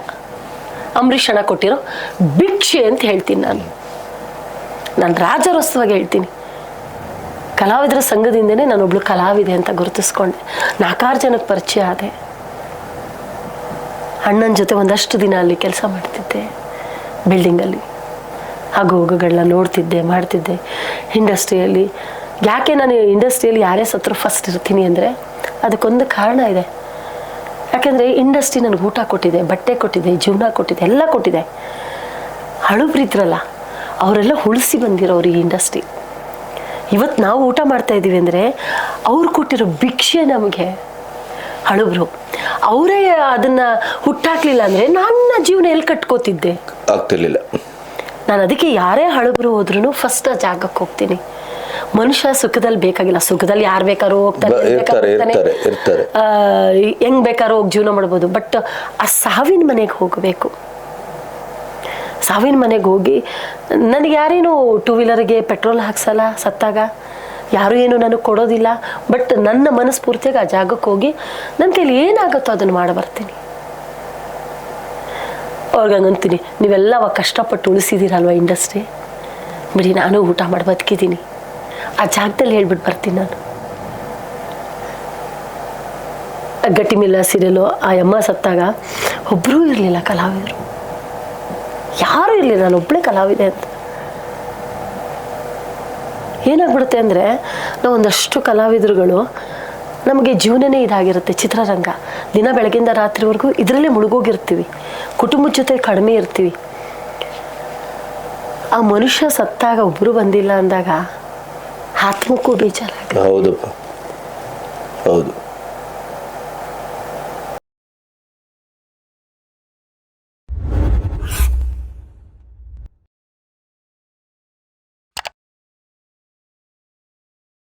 S1: ಅಂಬರೀಷ್ ಅಣ್ಣ ಕೊಟ್ಟಿರೋ ಭಿಕ್ಷೆ ಅಂತ ಹೇಳ್ತೀನಿ. ನಾನು ರಾಜರೋತ್ಸವಾಗಿ ಹೇಳ್ತೀನಿ, ಕಲಾವಿದರ ಸಂಘದಿಂದನೇ ನಾನೊಬ್ಳು ಕಲಾವಿದೆ ಅಂತ ಗುರುತಿಸ್ಕೊಂಡೆ. 4 ಜನಕ್ಕೆ ಪರಿಚಯ ಆದೆ. ಅಣ್ಣನ ಜೊತೆ ಒಂದಷ್ಟು ದಿನ ಅಲ್ಲಿ ಕೆಲಸ ಮಾಡ್ತಿದ್ದೆ, ಬಿಲ್ಡಿಂಗಲ್ಲಿ ಆಗು ಹೋಗುಗಳನ್ನ ನೋಡ್ತಿದ್ದೆ, ಮಾಡ್ತಿದ್ದೆ. ಇಂಡಸ್ಟ್ರಿಯಲ್ಲಿ ಯಾಕೆ ನಾನು ಇಂಡಸ್ಟ್ರಿಯಲ್ಲಿ ಯಾರೇ ಸತ್ರು ಫಸ್ಟ್ ಇರ್ತೀನಿ ಅಂದರೆ ಅದಕ್ಕೊಂದು ಕಾರಣ ಇದೆ. ಯಾಕೆಂದರೆ ಇಂಡಸ್ಟ್ರಿ ನನಗೆ ಊಟ ಕೊಟ್ಟಿದೆ, ಬಟ್ಟೆ ಕೊಟ್ಟಿದೆ, ಜೀವನ ಕೊಟ್ಟಿದೆ, ಎಲ್ಲ ಕೊಟ್ಟಿದೆ. ಹಳುಬ್ರಿದ್ರಲ್ಲ ಅವರೆಲ್ಲ ಉಳಿಸಿ ಬಂದಿರೋರು ಈ ಇಂಡಸ್ಟ್ರಿ. ಇವತ್ತು ನಾವು ಊಟ ಮಾಡ್ತಾ ಇದ್ದೀವಿ ಅಂದರೆ ಅವ್ರು ಕೊಟ್ಟಿರೋ ಭಿಕ್ಷೆ ನಮಗೆ. ಹಳುಬ್ರು ಅವರೇ ಅದನ್ನು ಹುಟ್ಟಾಕ್ಲಿಲ್ಲ ಅಂದರೆ ನನ್ನ ಜೀವನ ಎಲ್ಲಿ ಕಟ್ಕೋತಿದ್ದೆ,
S2: ಆಗ್ತಿರ್ಲಿಲ್ಲ.
S1: ನಾನು ಅದಕ್ಕೆ ಯಾರೇ ಹಳುಬ್ರು ಹೋದ್ರೂ ಫಸ್ಟ್ ಆ ಜಾಗಕ್ಕೆ ಹೋಗ್ತೀನಿ. ಮನುಷ್ಯ ಸುಖದಲ್ಲಿ ಬೇಕಾಗಿಲ್ಲ, ಸುಖದಲ್ಲಿ ಯಾರು ಬೇಕಾದ್ರೂ ಹೋಗ್ತಾರೆ, ಹೆಂಗ್ ಬೇಕಾದ್ರೂ ಹೋಗಿ ಜೀವನ ಮಾಡ್ಬೋದು. ಬಟ್ ಆ ಸಾವಿನ ಮನೆಗೆ ಹೋಗಬೇಕು. ಸಾವಿನ ಮನೆಗೆ ಹೋಗಿ ನನಗೆ ಯಾರೇನು ಟೂ ವೀಲರ್ಗೆ ಪೆಟ್ರೋಲ್ ಹಾಕ್ಸಲ್ಲ, ಸತ್ತಾಗ ಯಾರು ಏನು ನನಗೆ ಕೊಡೋದಿಲ್ಲ. ಬಟ್ ನನ್ನ ಮನಸ್ಫೂರ್ತಿಯಾಗಿ ಆ ಜಾಗಕ್ಕೆ ಹೋಗಿ ನನ್ನ ಕೈಲಿ ಏನಾಗುತ್ತೋ ಅದನ್ನು ಮಾಡಿ ಬರ್ತೀನಿ. ಅವ್ರಿಗಂಗಂತೀನಿ, ನೀವೆಲ್ಲ ಅವಾಗ ಕಷ್ಟಪಟ್ಟು ಉಳಿಸಿದ್ದೀರಲ್ವ ಇಂಡಸ್ಟ್ರಿ, ಬಿಡಿ ನಾನು ಊಟ ಮಾಡಿ ಬದುಕಿದ್ದೀನಿ. ಆ ಜಾಗದಲ್ಲಿ ಹೇಳ್ಬಿಟ್ಟು ಬರ್ತೀನಿ ನಾನು. ಗಟ್ಟಿಮಿಲ್ಲ ಸೀರಿಯಲು ಆ ಅಮ್ಮ ಸತ್ತಾಗ ಒಬ್ಬರೂ ಇರಲಿಲ್ಲ ಕಲಾವಿದರು, ಯಾರೂ ಇರಲಿಲ್ಲ, ನಾನು ಒಬ್ಬಳೇ ಕಲಾವಿದೆ ಅಂತ. ಏನಾಗ್ಬಿಡುತ್ತೆ ಅಂದರೆ ನಾವು ಒಂದಷ್ಟು ಕಲಾವಿದರುಗಳು ನಮಗೆ ಜೀವನನೇ ಇದಾಗಿರುತ್ತೆ. ಚಿತ್ರರಂಗ ದಿನ ಬೆಳಗಿಂದ ರಾತ್ರಿವರೆಗೂ ಇದರಲ್ಲೇ ಮುಳುಗೋಗಿರ್ತೀವಿ, ಕುಟುಂಬದ ಜೊತೆ ಕಡಿಮೆ ಇರ್ತೀವಿ. ಆ ಮನುಷ್ಯ ಸತ್ತಾಗ ಒಬ್ಬರು ಬಂದಿಲ್ಲ ಅಂದಾಗ ಆತ್ಮಕ್ಕೂ ಬೇಜಾರಾಗುತ್ತೆ.
S2: ಹೌದಪ್ಪ, ಹೌದು.